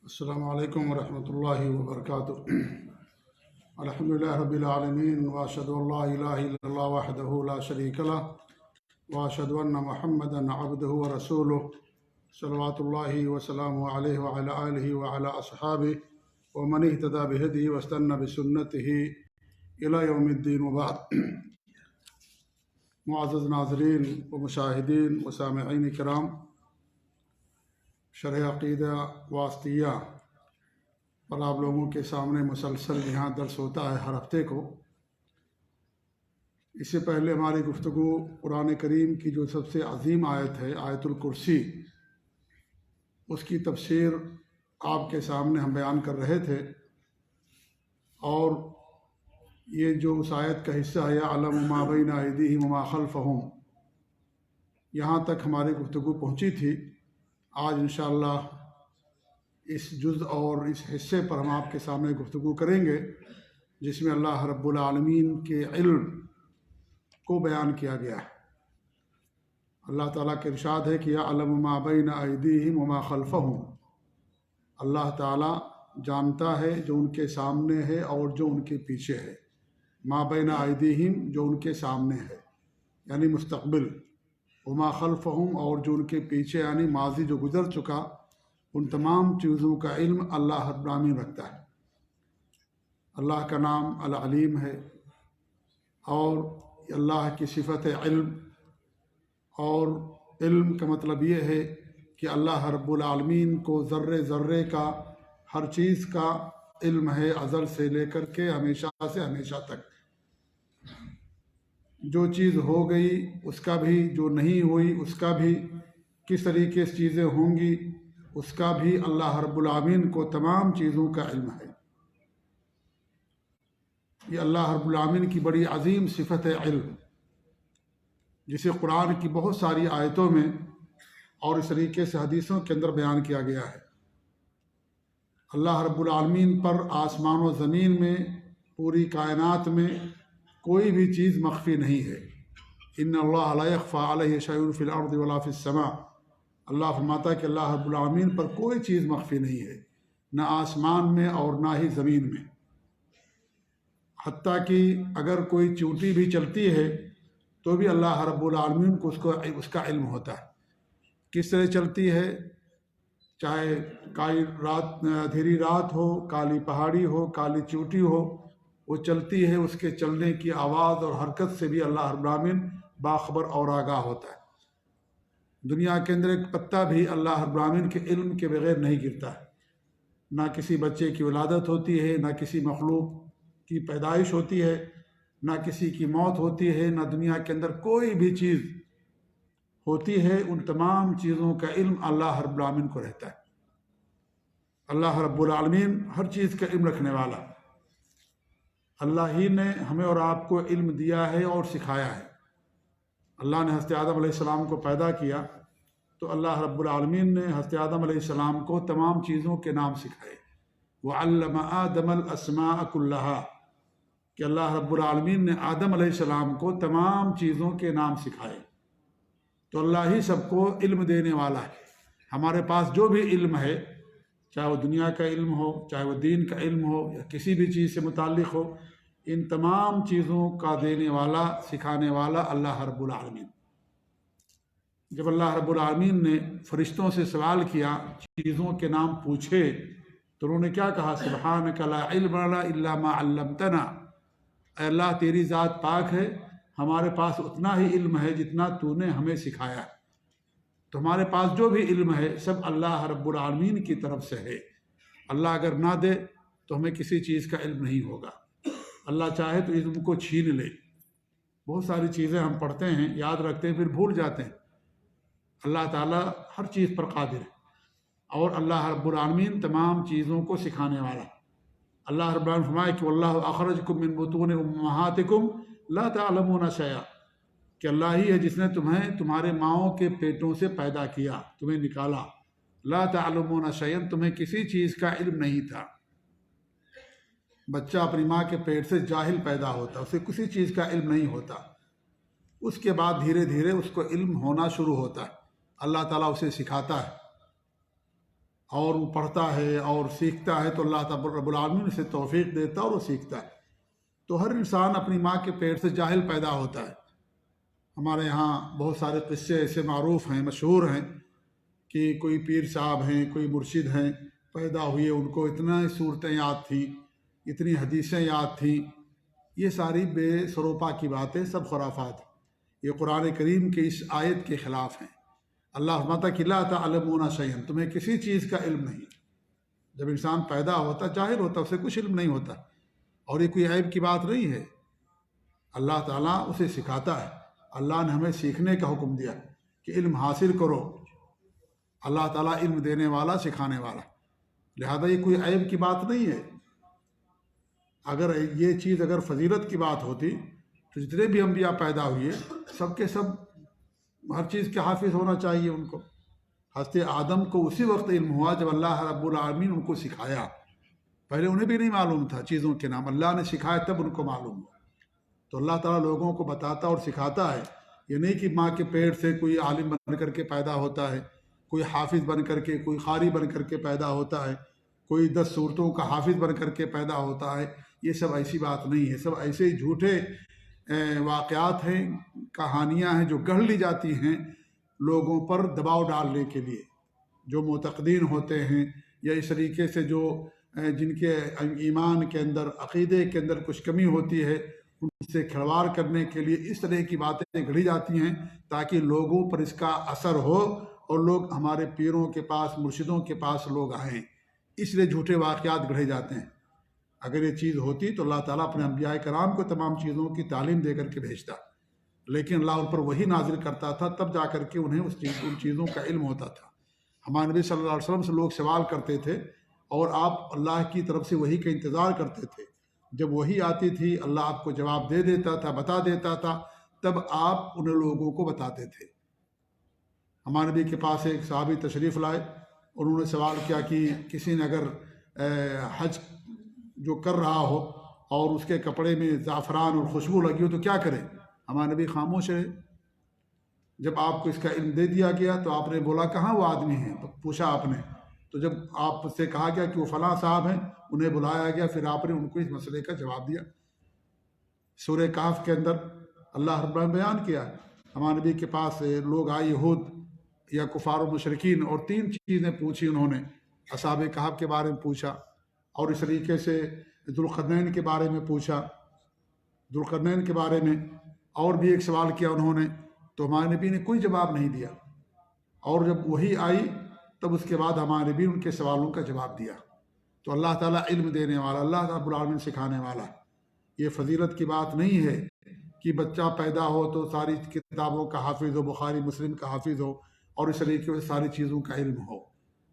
السلام علیکم ورحمۃ اللہ وبرکاتہ۔ الحمد للہ رب العالمین، واشہد ان لا الہ الا اللہ وحدہ لا شریک لہ، واشہد ان محمدا عبدہ ورسولہ، صلوات اللہ وسلامہ علیہ وعلی آلہ وعلی اصحابہ ومن اہتدی بہدیہ واستنى بسنتہ الی یوم الدین، وبعد۔ معزز ناظرین و مشاہدین و سامعین کرام، شرح عقیدہ واسطیہ پر آپ لوگوں کے سامنے مسلسل یہاں درس ہوتا ہے ہر ہفتے کو۔ اس سے پہلے ہماری گفتگو قرآن کریم کی جو سب سے عظیم آیت ہے، آیت الکرسی، اس کی تفسیر آپ کے سامنے ہم بیان کر رہے تھے، اور یہ جو اس آیت کا حصہ ہے یعلم ما بین ایدیہم وما خلفہم، یہاں تک ہماری گفتگو پہنچی تھی۔ آج انشاءاللہ اس جز اور اس حصے پر ہم آپ کے سامنے گفتگو کریں گے، جس میں اللہ رب العالمین کے علم کو بیان کیا گیا ہے۔ اللہ تعالیٰ کے ارشاد ہے کہ یعلم ما بین ایدیہم وما خلفہم، اللہ تعالیٰ جانتا ہے جو ان کے سامنے ہے اور جو ان کے پیچھے ہے۔ ما بین ایدیہم، جو ان کے سامنے ہے یعنی مستقبل، وما خلفہم، اور جو ان کے پیچھے یعنی ماضی جو گزر چکا، ان تمام چیزوں کا علم اللہ رب العالمین رکھتا ہے۔ اللہ کا نام العلیم ہے، اور اللہ کی صفت ہے علم، اور علم کا مطلب یہ ہے کہ اللہ رب العالمین کو ذرے ذرے کا، ہر چیز کا علم ہے، ازل سے لے کر کے ہمیشہ سے ہمیشہ تک۔ جو چیز ہو گئی اس کا بھی، جو نہیں ہوئی اس کا بھی، کس طریقے سے چیزیں ہوں گی اس کا بھی اللہ رب العالمین کو تمام چیزوں کا علم ہے۔ یہ اللہ رب العالمین کی بڑی عظیم صفت ہے علم، جسے قرآن کی بہت ساری آیتوں میں اور اس طریقے سے حدیثوں کے اندر بیان کیا گیا ہے۔ اللہ رب العالمین پر آسمان و زمین میں، پوری کائنات میں کوئی بھی چیز مخفی نہیں ہے۔ ان اللہ لا یخفی علیہ شیء فی الارض ولا فی السماء، اللہ فرماتا ہے کہ اللہ رب العالمین پر کوئی چیز مخفی نہیں ہے، نہ آسمان میں اور نہ ہی زمین میں۔ حتیٰ کہ اگر کوئی چیونٹی بھی چلتی ہے تو بھی اللہ رب العالمین کو اس کا علم ہوتا ہے، کس طرح چلتی ہے، چاہے کالی رات، اندھیری رات ہو، کالی پہاڑی ہو، کالی چیونٹی ہو، وہ چلتی ہے، اس کے چلنے کی آواز اور حرکت سے بھی اللہ رب العالمین باخبر اور آگاہ ہوتا ہے۔ دنیا کے اندر ایک پتا بھی اللہ رب العالمین کے علم کے بغیر نہیں گرتا ہے، نہ کسی بچے کی ولادت ہوتی ہے، نہ کسی مخلوق کی پیدائش ہوتی ہے، نہ کسی کی موت ہوتی ہے، نہ دنیا کے اندر کوئی بھی چیز ہوتی ہے، ان تمام چیزوں کا علم اللہ رب العالمین کو رہتا ہے۔ اللہ رب العالمین ہر چیز کا علم رکھنے والا، اللہ ہی نے ہمیں اور آپ کو علم دیا ہے اور سکھایا ہے۔ اللہ نے حضرت آدم علیہ السلام کو پیدا کیا تو اللہ رب العالمین نے حضرت آدم علیہ السلام کو تمام چیزوں کے نام سکھائے۔ وعلم آدم الاسماء کلہا، کہ اللہ رب العالمین نے آدم علیہ السلام کو تمام چیزوں کے نام سکھائے۔ تو اللہ ہی سب کو علم دینے والا ہے۔ ہمارے پاس جو بھی علم ہے، چاہے وہ دنیا کا علم ہو، چاہے وہ دین کا علم ہو، یا کسی بھی چیز سے متعلق ہو، ان تمام چیزوں کا دینے والا، سکھانے والا اللہ رب العالمین۔ جب اللہ رب العالمین نے فرشتوں سے سوال کیا، چیزوں کے نام پوچھے، تو انہوں نے کیا کہا؟ سبحانک لا علم لنا الا ما علمتنا، اے اللہ تیری ذات پاک ہے، ہمارے پاس اتنا ہی علم ہے جتنا تو نے ہمیں سکھایا ہے۔ تو ہمارے پاس جو بھی علم ہے سب اللہ رب العالمین کی طرف سے ہے۔ اللہ اگر نہ دے تو ہمیں کسی چیز کا علم نہیں ہوگا، اللہ چاہے تو علم کو چھین لے۔ بہت ساری چیزیں ہم پڑھتے ہیں، یاد رکھتے ہیں، پھر بھول جاتے ہیں۔ اللہ تعالیٰ ہر چیز پر قادر ہے، اور اللہ رب العالمین تمام چیزوں کو سکھانے والا۔ اللہ رب العالمین فرمائے کہ واللہ اخرجکم من بطون امہاتکم لا تعلمون شیئا، کہ اللہ ہی ہے جس نے تمہیں تمہارے ماؤں کے پیٹوں سے پیدا کیا، تمہیں نکالا۔ لا تعلمون شیئا، تمہیں کسی چیز کا علم نہیں تھا۔ بچہ اپنی ماں کے پیٹ سے جاہل پیدا ہوتا، اسے کسی چیز کا علم نہیں ہوتا، اس کے بعد دھیرے دھیرے اس کو علم ہونا شروع ہوتا ہے، اللہ تعالیٰ اسے سکھاتا ہے۔ اور وہ پڑھتا ہے اور سیکھتا ہے تو اللہ تعالیٰ رب العالمین اسے توفیق دیتا ہے اور وہ سیکھتا ہے۔ تو ہر انسان اپنی ماں کے پیٹ سے جاہل پیدا ہوتا ہے۔ ہمارے یہاں بہت سارے قصے ایسے معروف ہیں، مشہور ہیں کہ کوئی پیر صاحب ہیں، کوئی مرشد ہیں، پیدا ہوئے ان کو اتنا صورتیں یاد تھیں، اتنی حدیثیں یاد تھیں۔ یہ ساری بے سروپا کی باتیں سب خرافات ہیں، یہ قرآن کریم کے اس آیت کے خلاف ہیں۔ اللہ فرماتا کہ لا تعلمون شیئا، تمہیں کسی چیز کا علم نہیں۔ جب انسان پیدا ہوتا جاہل ہوتا، اسے کچھ علم نہیں ہوتا، اور یہ کوئی عیب کی بات نہیں ہے۔ اللہ تعالیٰ اسے سکھاتا ہے۔ اللہ نے ہمیں سیکھنے کا حکم دیا کہ علم حاصل کرو۔ اللہ تعالیٰ علم دینے والا، سکھانے والا، لہذا یہ کوئی عیب کی بات نہیں ہے۔ اگر یہ چیز اگر فضیلت کی بات ہوتی تو جتنے بھی انبیاء پیدا ہوئے سب کے سب ہر چیز کے حافظ ہونا چاہیے ان کو۔ حضرت آدم کو اسی وقت علم ہوا جب اللہ رب العالمین ان کو سکھایا، پہلے انہیں بھی نہیں معلوم تھا چیزوں کے نام، اللہ نے سکھایا تب ان کو معلوم ہوا۔ تو اللہ تعالیٰ لوگوں کو بتاتا اور سکھاتا ہے، یہ نہیں کہ ماں کے پیٹ سے کوئی عالم بن کر کے پیدا ہوتا ہے، کوئی حافظ بن کر کے، کوئی قاری بن کر کے پیدا ہوتا ہے، کوئی 10 صورتوں کا حافظ بن کر کے پیدا ہوتا ہے۔ یہ سب ایسی بات نہیں ہے، سب ایسے ہی جھوٹے واقعات ہیں، کہانیاں ہیں جو گڑھ لی جاتی ہیں لوگوں پر دباؤ ڈالنے کے لیے۔ جو معتقدین ہوتے ہیں یا اس طریقے سے جو جن کے ایمان کے اندر، عقیدے کے اندر کچھ کمی ہوتی ہے، ان سے کھلواڑ کرنے کے لیے اس طرح کی باتیں گھڑی جاتی ہیں تاکہ لوگوں پر اس کا اثر ہو اور لوگ ہمارے پیروں کے پاس، مرشدوں کے پاس لوگ آئیں، اس لیے جھوٹے واقعات گڑھے جاتے ہیں۔ اگر یہ چیز ہوتی تو اللہ تعالیٰ اپنے انبیاء کرام کو تمام چیزوں کی تعلیم دے کر کے بھیجتا، لیکن اللہ ان پر وحی نازل کرتا تھا، تب جا کر کے انہیں ان چیزوں کا علم ہوتا تھا۔ ہمارے نبی صلی اللہ علیہ وسلم سے لوگ سوال کرتے تھے اور آپ اللہ کی طرف سے وحی کا انتظار کرتے تھے۔ جب وحی آتی تھی اللہ آپ کو جواب دے دیتا تھا، بتا دیتا تھا، تب آپ ان لوگوں کو بتاتے تھے۔ ہمارے نبی کے پاس ایک صحابی تشریف لائے، انہوں نے سوال کیا کہ کسی نے اگر حج جو کر رہا ہو اور اس کے کپڑے میں زعفران اور خوشبو لگی ہو تو کیا کرے؟ ہمارے نبی خاموش رہے۔ جب آپ کو اس کا علم دے دیا گیا تو آپ نے بولا کہاں وہ آدمی ہیں؟ تو پوچھا آپ نے، تو جب آپ سے کہا گیا کہ وہ فلاں صاحب ہیں، انہیں بلایا گیا، پھر آپ نے ان کو اس مسئلے کا جواب دیا۔ سورہ کہف کے اندر اللہ رب العالمین بیان کیا، ہمارے نبی کے پاس لوگ آئے، یہود یا کفار و مشرکین، اور 3 چیزیں پوچھی انہوں نے۔ اصحاب کہف کے بارے میں پوچھا، اور اس طریقے سے ذوالقرنین کے بارے میں پوچھا، ذوالقرنین کے بارے میں اور بھی ایک سوال کیا انہوں نے، تو ہمارے نبی نے کوئی جواب نہیں دیا۔ اور جب وہی آئی تب اس کے بعد ہمارے نبی ان کے سوالوں کا جواب دیا۔ تو اللہ تعالیٰ علم دینے والا، اللہ رب العالمین سکھانے والا۔ یہ فضیلت کی بات نہیں ہے کہ بچہ پیدا ہو تو ساری کتابوں کا حافظ ہو، بخاری مسلم کا حافظ ہو، اور اس طریقے سے ساری چیزوں کا علم ہو۔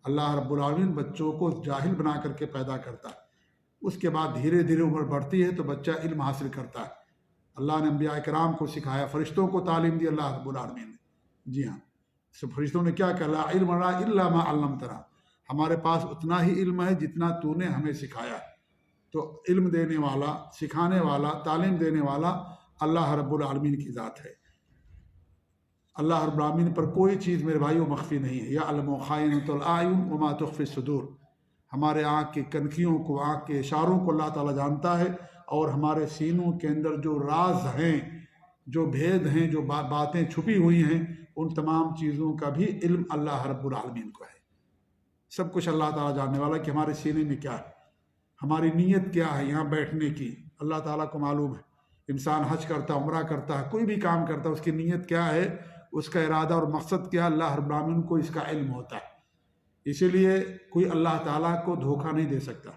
اللہ رب العالمین بچوں کو جاہل بنا کر کے پیدا کرتا ہے، اس کے بعد دھیرے دھیرے عمر بڑھتی ہے تو بچہ علم حاصل کرتا ہے۔ اللہ نے انبیاء کرام کو سکھایا، فرشتوں کو تعلیم دی اللہ رب العالمین نے۔ جی ہاں، فرشتوں نے کیا کہا؟ لا علم لنا الا ما علمتنا، ہمارے پاس اتنا ہی علم ہے جتنا تو نے ہمیں سکھایا۔ تو علم دینے والا، سکھانے والا، تعلیم دینے والا اللہ رب العالمین کی ذات ہے۔ اللہ رب العالمین پر کوئی چیز میرے بھائیوں مخفی نہیں ہے۔ یعلم خائنۃ الاعین وما تخفی الصدور، ہمارے آنکھ کی کنکھیوں کو، آنکھ کے اشاروں کو اللہ تعالیٰ جانتا ہے، اور ہمارے سینوں کے اندر جو راز ہیں، جو بھید ہیں، جو باتیں چھپی ہوئی ہیں، ان تمام چیزوں کا بھی علم اللہ رب العالمین کو ہے۔ سب کچھ اللہ تعالیٰ جاننے والا کہ ہمارے سینے میں کیا ہے، ہماری نیت کیا ہے یہاں بیٹھنے کی، اللہ تعالیٰ کو معلوم ہے۔ انسان حج کرتا، عمرہ کرتا ہے، کوئی بھی کام کرتا ہے، اس کی نیت کیا ہے، اس کا ارادہ اور مقصد کیا، اللہ رب العالمین کو اس کا علم ہوتا ہے۔ اسی لیے کوئی اللہ تعالیٰ کو دھوکہ نہیں دے سکتا۔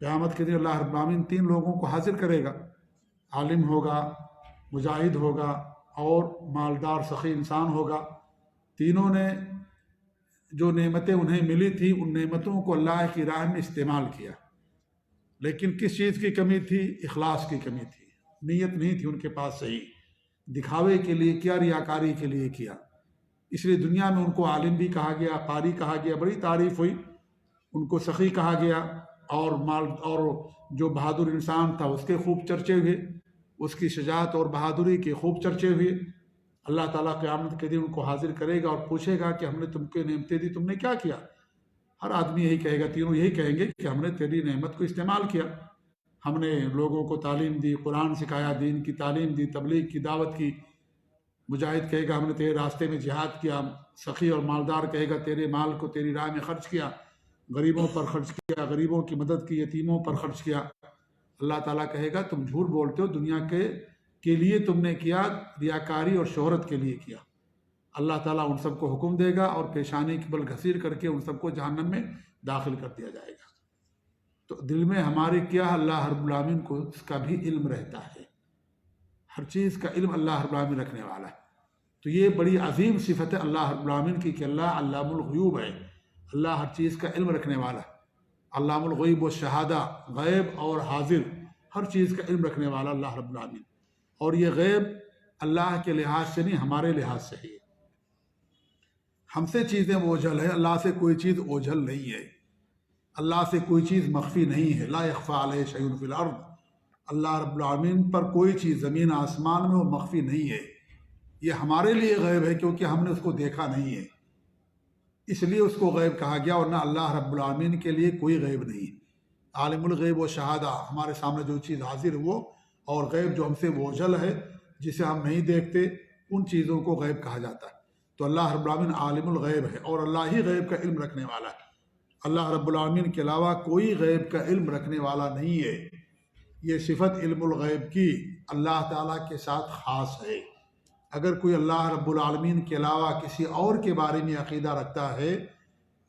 قیامت کے دن اللہ رب العالمین 3 لوگوں کو حاضر کرے گا، عالم ہوگا، مجاہد ہوگا، اور مالدار سخی انسان ہوگا۔ تینوں نے جو نعمتیں انہیں ملی تھی، ان نعمتوں کو اللہ کی راہ میں استعمال کیا، لیکن کس چیز کی کمی تھی؟ اخلاص کی کمی تھی، نیت نہیں تھی ان کے پاس صحیح، دکھاوے کے لیے کیا، ریاکاری کے لیے کیا۔ اس لیے دنیا میں ان کو عالم بھی کہا گیا، قاری کہا گیا، بڑی تعریف ہوئی، ان کو سخی کہا گیا، اور جو بہادر انسان تھا اس کے خوب چرچے ہوئے، اس کی شجاعت اور بہادری کے خوب چرچے ہوئے۔ اللہ تعالیٰ قیامت کے دن ان کو حاضر کرے گا اور پوچھے گا کہ ہم نے تم کو نعمتیں دی، تم نے کیا کیا؟ ہر آدمی یہی کہے گا، تینوں یہی کہیں گے کہ ہم نے تیری نعمت کو استعمال کیا، ہم نے لوگوں کو تعلیم دی، قرآن سکھایا، دین کی تعلیم دی، تبلیغ کی، دعوت کی۔ مجاہد کہے گا ہم نے تیرے راستے میں جہاد کیا، سخی اور مالدار کہے گا تیرے مال کو تیری راہ میں خرچ کیا، غریبوں پر خرچ کیا، غریبوں کی مدد کی، یتیموں پر خرچ کیا۔ اللہ تعالیٰ کہے گا تم جھوٹ بولتے ہو، دنیا کے لیے تم نے کیا، ریاکاری اور شہرت کے لیے کیا۔ اللہ تعالیٰ ان سب کو حکم دے گا اور پیشانی کی بل گھسیر کر کے ان سب کو جہنم میں داخل کر دیا جائے گا۔ تو دل میں ہماری کیا، اللہ رب العالمین کو اس کا بھی علم رہتا ہے، ہر چیز کا علم اللہ رب العالمین رکھنے والا ہے۔ تو یہ بڑی عظیم صفت ہے اللہ رب العالمین کی کہ اللہ علام الغیوب ہے، اللہ ہر چیز کا علم رکھنے والا ہے، علام الغیب و شہادہ، غیب اور حاضر ہر چیز کا علم رکھنے والا اللہ رب العالمین۔ اور یہ غیب اللہ کے لحاظ سے نہیں، ہمارے لحاظ سے ہے۔ ہم سے چیزیں اوجھل ہے، اللہ سے کوئی چیز اوجھل نہیں ہے، اللہ سے کوئی چیز مخفی نہیں ہے۔ لا یخفی علیہ شیء فی الارض، اللہ رب العالمین پر کوئی چیز زمین آسمان میں وہ مخفی نہیں ہے۔ یہ ہمارے لیے غیب ہے کیونکہ ہم نے اس کو دیکھا نہیں ہے، اس لیے اس کو غیب کہا گیا، ورنہ اللہ رب العالمین کے لیے کوئی غیب نہیں۔ عالم الغیب و شہادہ، ہمارے سامنے جو چیز حاضر ہے وہ، اور غیب جو ہم سے اوجھل ہے جسے ہم نہیں دیکھتے، ان چیزوں کو غیب کہا جاتا ہے۔ تو اللہ رب العالمین عالم الغیب ہے اور اللہ ہی غیب کا علم رکھنے والا ہے۔ اللہ رب العالمین کے علاوہ کوئی غیب کا علم رکھنے والا نہیں ہے۔ یہ صفت علم الغیب کی اللہ تعالیٰ کے ساتھ خاص ہے۔ اگر کوئی اللہ رب العالمین کے علاوہ کسی اور کے بارے میں عقیدہ رکھتا ہے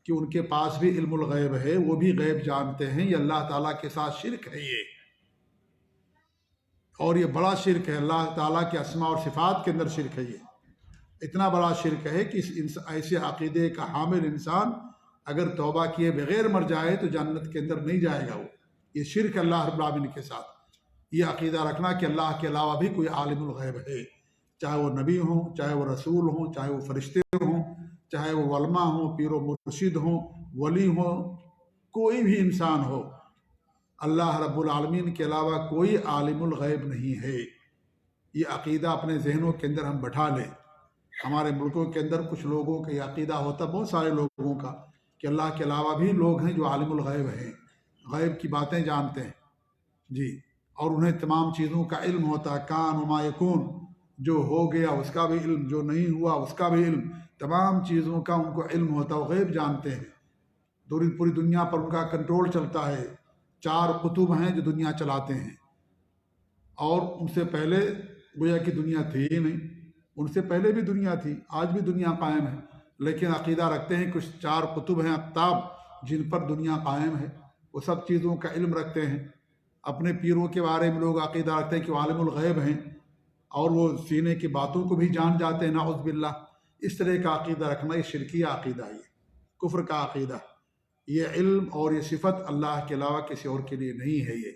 کہ ان کے پاس بھی علم الغیب ہے، وہ بھی غیب جانتے ہیں، یہ اللہ تعالیٰ کے ساتھ شرک ہے یہ، اور یہ بڑا شرک ہے، اللہ تعالیٰ کے اسماء اور صفات کے اندر شرک ہے۔ یہ اتنا بڑا شرک ہے کہ ایسے عقیدے کا حامل انسان اگر توبہ کیے بغیر مر جائے تو جنت کے اندر نہیں جائے گا۔ وہ یہ شرک اللہ رب العالمین کے ساتھ، یہ عقیدہ رکھنا کہ اللہ کے علاوہ بھی کوئی عالم الغیب ہے، چاہے وہ نبی ہوں، چاہے وہ رسول ہوں، چاہے وہ فرشتے ہوں، چاہے وہ علماء ہوں، پیر و مرشد ہوں، ولی ہوں، کوئی بھی انسان ہو، اللہ رب العالمین کے علاوہ کوئی عالم الغیب نہیں ہے۔ یہ عقیدہ اپنے ذہنوں کے اندر ہم بٹھا لیں۔ ہمارے ملکوں کے اندر کچھ لوگوں کا یہ عقیدہ ہوتا، بہت سارے لوگوں کا، کہ اللہ کے علاوہ بھی لوگ ہیں جو عالم الغیب ہیں، غیب کی باتیں جانتے ہیں جی، اور انہیں تمام چیزوں کا علم ہوتا ہے، کان وما یکون، جو ہو گیا اس کا بھی علم، جو نہیں ہوا اس کا بھی علم، تمام چیزوں کا ان کو علم ہوتا ہے، وہ غیب جانتے ہیں۔ پوری دنیا پر ان کا کنٹرول چلتا ہے، 4 قطب ہیں جو دنیا چلاتے ہیں، اور ان سے پہلے گویا کہ دنیا تھی ہی نہیں، ان سے پہلے بھی دنیا تھی، آج بھی دنیا قائم ہے، لیکن عقیدہ رکھتے ہیں کچھ 4 قطب ہیں اقطاب جن پر دنیا قائم ہے، وہ سب چیزوں کا علم رکھتے ہیں۔ اپنے پیروں کے بارے میں لوگ عقیدہ رکھتے ہیں کہ وہ عالم الغیب ہیں، اور وہ سینے کی باتوں کو بھی جان جاتے ہیں، نعوذ باللہ۔ اس طرح کا عقیدہ رکھنا یہ شرکیہ عقیدہ ہے، کفر کا عقیدہ۔ یہ علم اور یہ صفت اللہ کے علاوہ کسی اور کے لیے نہیں ہے۔ یہ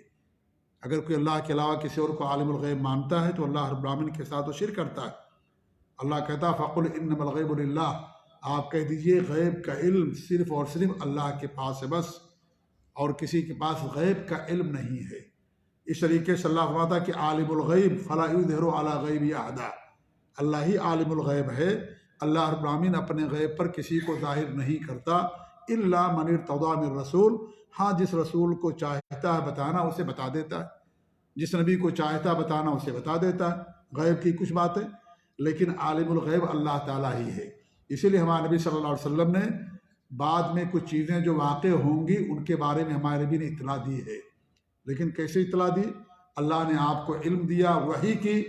اگر کوئی اللہ کے علاوہ کسی اور کو عالم الغیب مانتا ہے تو اللہ رب العالمین کے ساتھ وہ شرک کرتا ہے۔ اللہ کہتا ہے فَقُلْ إِنَّمَا الْغَيْبُ لِلَّهِ، آپ کہہ دیجئے غیب کا علم صرف اور صرف اللہ کے پاس ہے بس، اور کسی کے پاس غیب کا علم نہیں ہے۔ اس طریقے سے اللہ فرماتا کہ عالم الغیب فلا یظہر علی غیبہ احدا، اللہ ہی عالم الغیب ہے، اللہ رب العالمین اپنے غیب پر کسی کو ظاہر نہیں کرتا، الا من ارتضی من رسول، ہاں جس رسول کو چاہتا ہے بتانا اسے بتا دیتا ہے، جس نبی کو چاہتا ہے بتانا اسے بتا دیتا ہے غیب کی کچھ باتیں، لیکن عالم الغیب اللہ تعالیٰ ہی ہے۔ اسی لیے ہمارے نبی صلی اللہ علیہ وسلم نے بعد میں کچھ چیزیں جو واقع ہوں گی ان کے بارے میں ہمارے نبی نے اطلاع دی ہے، لیکن کیسے اطلاع دی؟ اللہ نے آپ کو علم دیا، وحی کی،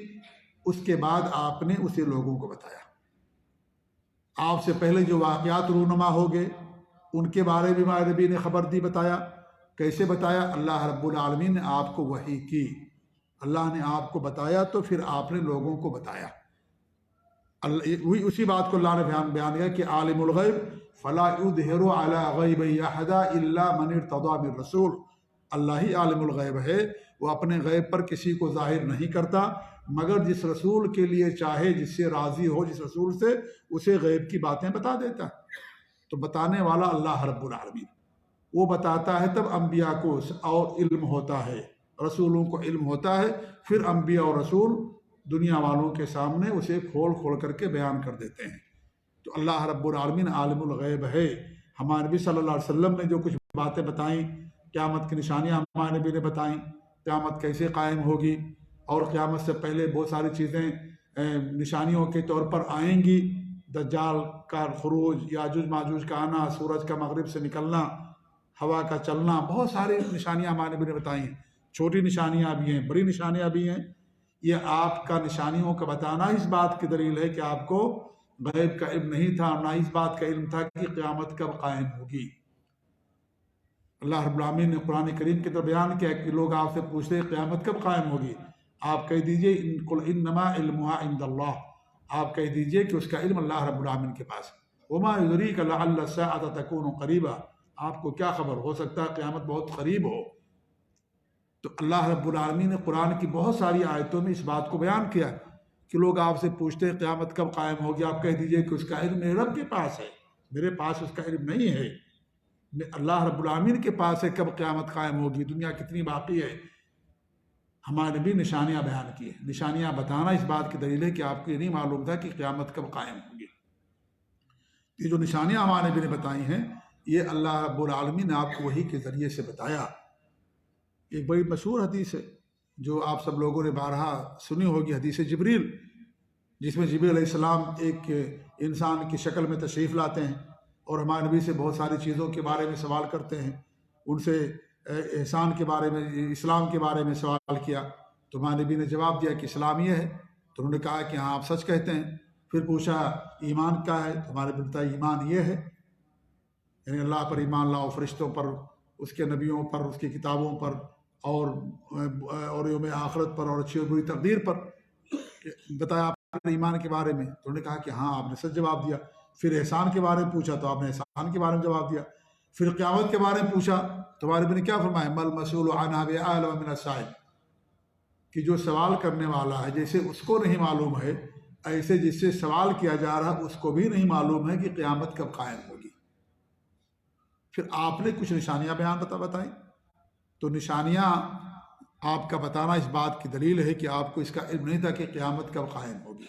اس کے بعد آپ نے اسے لوگوں کو بتایا۔ آپ سے پہلے جو واقعات رونما ہو گئے ان کے بارے میں ہمارے نبی نے خبر دی، بتایا۔ کیسے بتایا؟ اللہ رب العالمین نے آپ کو وحی کی، اللہ نے آپ کو بتایا تو پھر آپ نے لوگوں کو بتایا۔ اسی بات کو اللہ نے بیان کیا کہ عالم الغیب فلا یظہر علی غیبہ احدا الا من ارتضی من رسول، اللہ ہی عالم الغیب ہے، وہ اپنے غیب پر کسی کو ظاہر نہیں کرتا مگر جس رسول کے لیے چاہے، جس سے راضی ہو، جس رسول سے اسے غیب کی باتیں بتا دیتا ہے۔ تو بتانے والا اللہ رب العالمین، وہ بتاتا ہے تب انبیاء کو اور علم ہوتا ہے، رسولوں کو علم ہوتا ہے، پھر انبیاء اور رسول دنیا والوں کے سامنے اسے کھول کر کے بیان کر دیتے ہیں۔ تو اللہ رب العالمین عالم الغیب ہے، ہمارے نبی صلی اللہ علیہ وسلم نے جو کچھ باتیں بتائیں، قیامت کی نشانیاں ہمارے نبی نے بتائیں، قیامت کیسے قائم ہوگی، اور قیامت سے پہلے بہت ساری چیزیں نشانیوں کے طور پر آئیں گی، دجال کا خروج، یاجوج ماجوج کا آنا، سورج کا مغرب سے نکلنا، ہوا کا چلنا، بہت ساری نشانیاں ہمارے نبی نے بتائی ہیں، چھوٹی نشانیاں بھی ہیں، بڑی نشانیاں بھی ہیں۔ یہ آپ کا نشانیوں کا بتانا اس بات کی دلیل ہے کہ آپ کو غیب کا علم نہیں تھا، نہ اس بات کا علم تھا کہ قیامت کب قائم ہوگی۔ اللہ رب العالمین نے قرآن کریم کے اندر بیان کیا کہ لوگ آپ سے پوچھتے ہیں قیامت کب قائم ہوگی، آپ کہہ دیجئے قل انما علمها عند اللہ، آپ کہہ دیجئے کہ اس کا علم اللہ رب العالمین کے پاس ہے۔ وما یدریک لعل الساعة تکون قریبا، آپ کو کیا خبر، ہو سکتا ہے قیامت بہت قریب ہو۔ تو اللہ رب العالمین نے قرآن کی بہت ساری آیتوں میں اس بات کو بیان کیا کہ لوگ آپ سے پوچھتے ہیں قیامت کب قائم ہوگی، آپ کہہ دیجئے کہ اس کا علم میرے رب کے پاس ہے، میرے پاس اس کا علم نہیں ہے۔ اللہ رب العالمین کے پاس ہے کب قیامت قائم ہوگی، دنیا کتنی باقی ہے۔ ہمارے نبی نشانیاں بیان کی ہیں، نشانیاں بتانا اس بات کی دلیل ہے کہ آپ کو یہ نہیں معلوم تھا کہ قیامت کب قائم ہوگی۔ یہ جو نشانیاں ہمارے نبی نے بتائی ہیں، یہ اللہ رب العالمین نے آپ کو وحی کے ذریعے سے بتایا۔ ایک بڑی مشہور حدیث ہے جو آپ سب لوگوں نے بارہا سنی ہوگی، حدیث جبریل، جس میں جبریل علیہ السلام ایک انسان کی شکل میں تشریف لاتے ہیں اور ہمارے نبی سے بہت ساری چیزوں کے بارے میں سوال کرتے ہیں، ان سے احسان کے بارے میں، اسلام کے بارے میں سوال کیا تو ہمارے نبی نے جواب دیا کہ اسلام یہ ہے، تو انہوں نے کہا کہ ہاں آپ سچ کہتے ہیں۔ پھر پوچھا ایمان کیا ہے، تو ہمارے نبی نے بتایا ایمان یہ ہے، یعنی اللہ پر ایمان لاؤ، فرشتوں پر، اس کے نبیوں پر، اس کی کتابوں پر، اور یوم آخرت پر، اور اچھی اور بری تقدیر پر۔ بتایا آپ نے ایمان کے بارے میں، تو انہوں نے کہا کہ ہاں آپ نے سچ جواب دیا۔ پھر احسان کے بارے میں پوچھا تو آپ نے احسان کے بارے میں جواب دیا۔ پھر قیامت کے بارے میں پوچھا تو ہمارے نبی نے کیا فرمایا، مل مسئول عنہا بأعلم من السائل، کہ جو سوال کرنے والا ہے جیسے اس کو نہیں معلوم ہے، ایسے جس سے سوال کیا جا رہا اس کو بھی نہیں معلوم ہے کہ قیامت کب قائم ہوگی۔ پھر آپ نے کچھ نشانیاں بتائیں، تو نشانیاں آپ کا بتانا اس بات کی دلیل ہے کہ آپ کو اس کا علم نہیں تھا کہ قیامت کب قائم ہوگی۔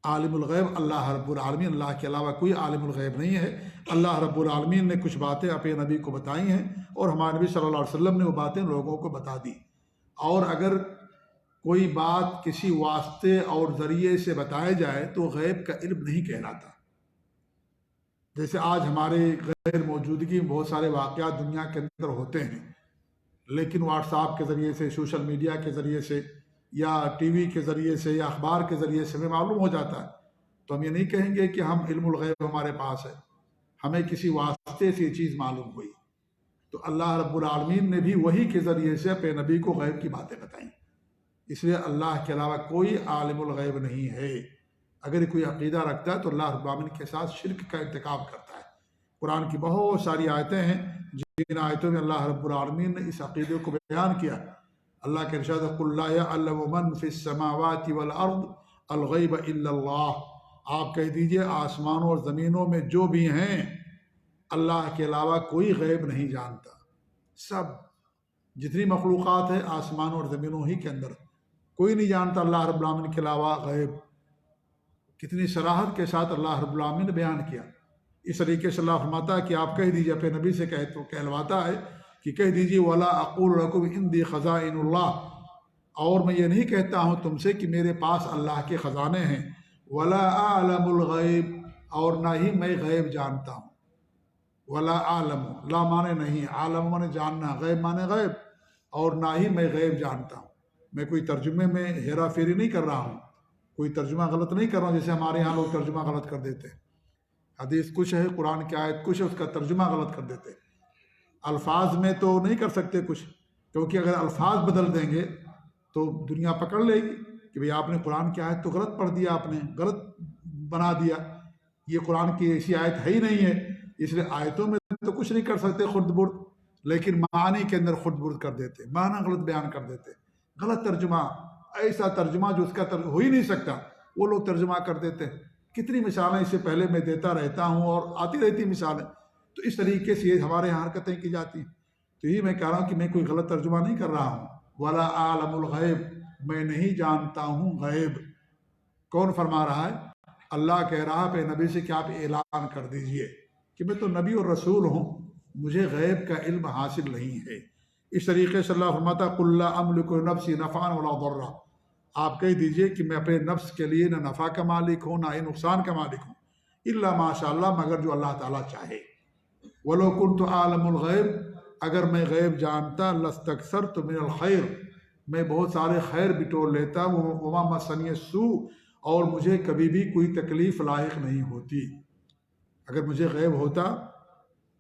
عالم الغیب اللہ رب العالمین، اللہ کے علاوہ کوئی عالم الغیب نہیں ہے۔ اللہ رب العالمین نے کچھ باتیں اپنے نبی کو بتائی ہیں اور ہمارے نبی صلی اللہ علیہ وسلم نے وہ باتیں لوگوں کو بتا دی، اور اگر کوئی بات کسی واسطے اور ذریعے سے بتایا جائے تو غیب کا علم نہیں کہلاتا۔ جیسے آج ہمارے غیر موجودگی میں بہت سارے واقعات دنیا کے اندر ہوتے ہیں، لیکن واٹس ایپ کے ذریعے سے، سوشل میڈیا کے ذریعے سے، یا ٹی وی کے ذریعے سے، یا اخبار کے ذریعے سے ہمیں معلوم ہو جاتا ہے، تو ہم یہ نہیں کہیں گے کہ ہم علم الغیب ہمارے پاس ہے، ہمیں کسی واسطے سے یہ چیز معلوم ہوئی۔ تو اللہ رب العالمین نے بھی وحی کے ذریعے سے اپنے نبی کو غیب کی باتیں بتائیں، اس لیے اللہ کے علاوہ کوئی عالم الغیب نہیں ہے۔ اگر کوئی عقیدہ رکھتا ہے تو اللہ رب العالمین کے ساتھ شرک کا ارتکاب کرتا ہے۔ قرآن کی بہت ساری آیتیں ہیں جن آیتوں میں اللہ رب العالمین نے اس عقیدے کو بیان کیا۔ اللہ کے ارشاد ہے قُلْ لَا يَعْلَمُ مَنْ فِي السَّمَاوَاتِ وَالْأَرْضِ الْغَيْبَ إِلَّا اللَّهُ، آپ کہہ دیجئے آسمانوں اور زمینوں میں جو بھی ہیں اللہ کے علاوہ کوئی غیب نہیں جانتا۔ سب جتنی مخلوقات ہیں آسمانوں اور زمینوں ہی کے اندر، کوئی نہیں جانتا اللہ رب العالمین کے علاوہ غیب۔ کتنی صراحت کے ساتھ اللہ رب العالمین نے بیان کیا۔ اس طریقے سے اللہ فرماتا ہے کہ آپ کہہ دیجئے، اپنے نبی سے کہلواتا ہے کہ کہہ دیجئے وَلَا أَقُولُ لَكُمْ عِنْدِي خَزَائِنُ اللَّهِ، اور میں یہ نہیں کہتا ہوں تم سے کہ میرے پاس اللہ کے خزانے ہیں، وَلَا أَعْلَمُ الْغَيْبِ، اور نہ ہی میں غیب جانتا ہوں۔ وَلَا أَعْلَمُ، لا مانے نہیں، عالم مانے جاننا، غیب مانے غیب، اور نہ ہی میں غیب جانتا ہوں۔ میں کوئی ترجمے میں ہیرا پھیری نہیں کر رہا ہوں، کوئی ترجمہ غلط نہیں کر رہا ہوں، جیسے ہمارے ہاں لوگ ترجمہ غلط کر دیتے ہیں۔ حدیث کچھ ہے، قرآن کی آیت کچھ ہے، اس کا ترجمہ غلط کر دیتے ہیں۔ الفاظ میں تو نہیں کر سکتے کچھ، کیونکہ اگر الفاظ بدل دیں گے تو دنیا پکڑ لے گی کہ بھئی آپ نے قرآن کی آیت تو غلط پڑھ دیا، آپ نے غلط بنا دیا، یہ قرآن کی ایسی آیت ہے ہی نہیں ہے۔ اس لیے آیتوں میں تو کچھ نہیں کر سکتے خرد برد، لیکن معنی کے اندر خرد برد کر دیتے، معنی غلط بیان کر دیتے، غلط ترجمہ، ایسا ترجمہ جو اس کا ہو ہی نہیں سکتا وہ لوگ ترجمہ کر دیتے ہیں۔ کتنی مثالیں اس سے پہلے میں دیتا رہتا ہوں اور آتی رہتی مثالیں، تو اس طریقے سے یہ ہمارے یہاں حرکتیں کی جاتی ہیں۔ تو یہ میں کہہ رہا ہوں کہ میں کوئی غلط ترجمہ نہیں کر رہا ہوں۔ وَلَا أَعْلَمُ الْغَيْبِ، میں نہیں جانتا ہوں غیب۔ کون فرما رہا ہے؟ اللہ کہہ رہا ہے اپنے نبی سے کہ آپ اعلان کر دیجئے کہ میں تو نبی اور رسول ہوں، مجھے غیب کا علم حاصل نہیں ہے۔ اس طریقے سے اللہ فرماتا قل لا املک لنفسی نفعا ولا ضرا، آپ کہہ دیجئے کہ میں اپنے نفس کے لیے نہ نفع کا مالک ہوں نہ ہی نقصان کا مالک ہوں، الا ماشاء اللہ، مگر جو اللہ تعالیٰ چاہے۔ وَلَوْ كُنْتُ أَعْلَمُ الْغَيْبَ، اگر میں غیب جانتا، لَاسْتَكْثَرْتُ مِنَ الْخَيْرِ، میں بہت سارے خیر بٹور لیتا، وَمَا مَسَّنِيَ السُّوءُ، اور مجھے کبھی بھی کوئی تکلیف لاحق نہیں ہوتی۔ اگر مجھے غیب ہوتا،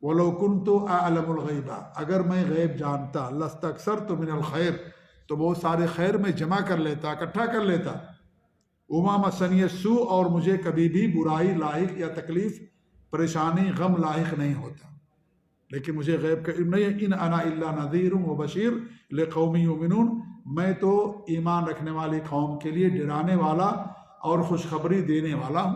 وَلَوْ كُنْتُ أَعْلَمُ الْغَيْبَ، اگر میں غیب جانتا، لَاسْتَكْثَرْتُ مِنَ الْخَيْرِ، تو بہت سارے خیر میں جمع کر لیتا، اکٹھا کر لیتا۔ وَمَا مَسَّنِيَ السُّوءُ، اور مجھے کبھی بھی برائی لاحق یا تکلیف، پریشانی، غم لاحق نہیں ہوتا۔ لیکن مجھے غیب کا علم نہیں ہے۔ ان انا الا نذیر و بشیر لقوم یؤمنون، میں تو ایمان رکھنے والی قوم کے لیے ڈرانے والا اور خوشخبری دینے والا ہوں،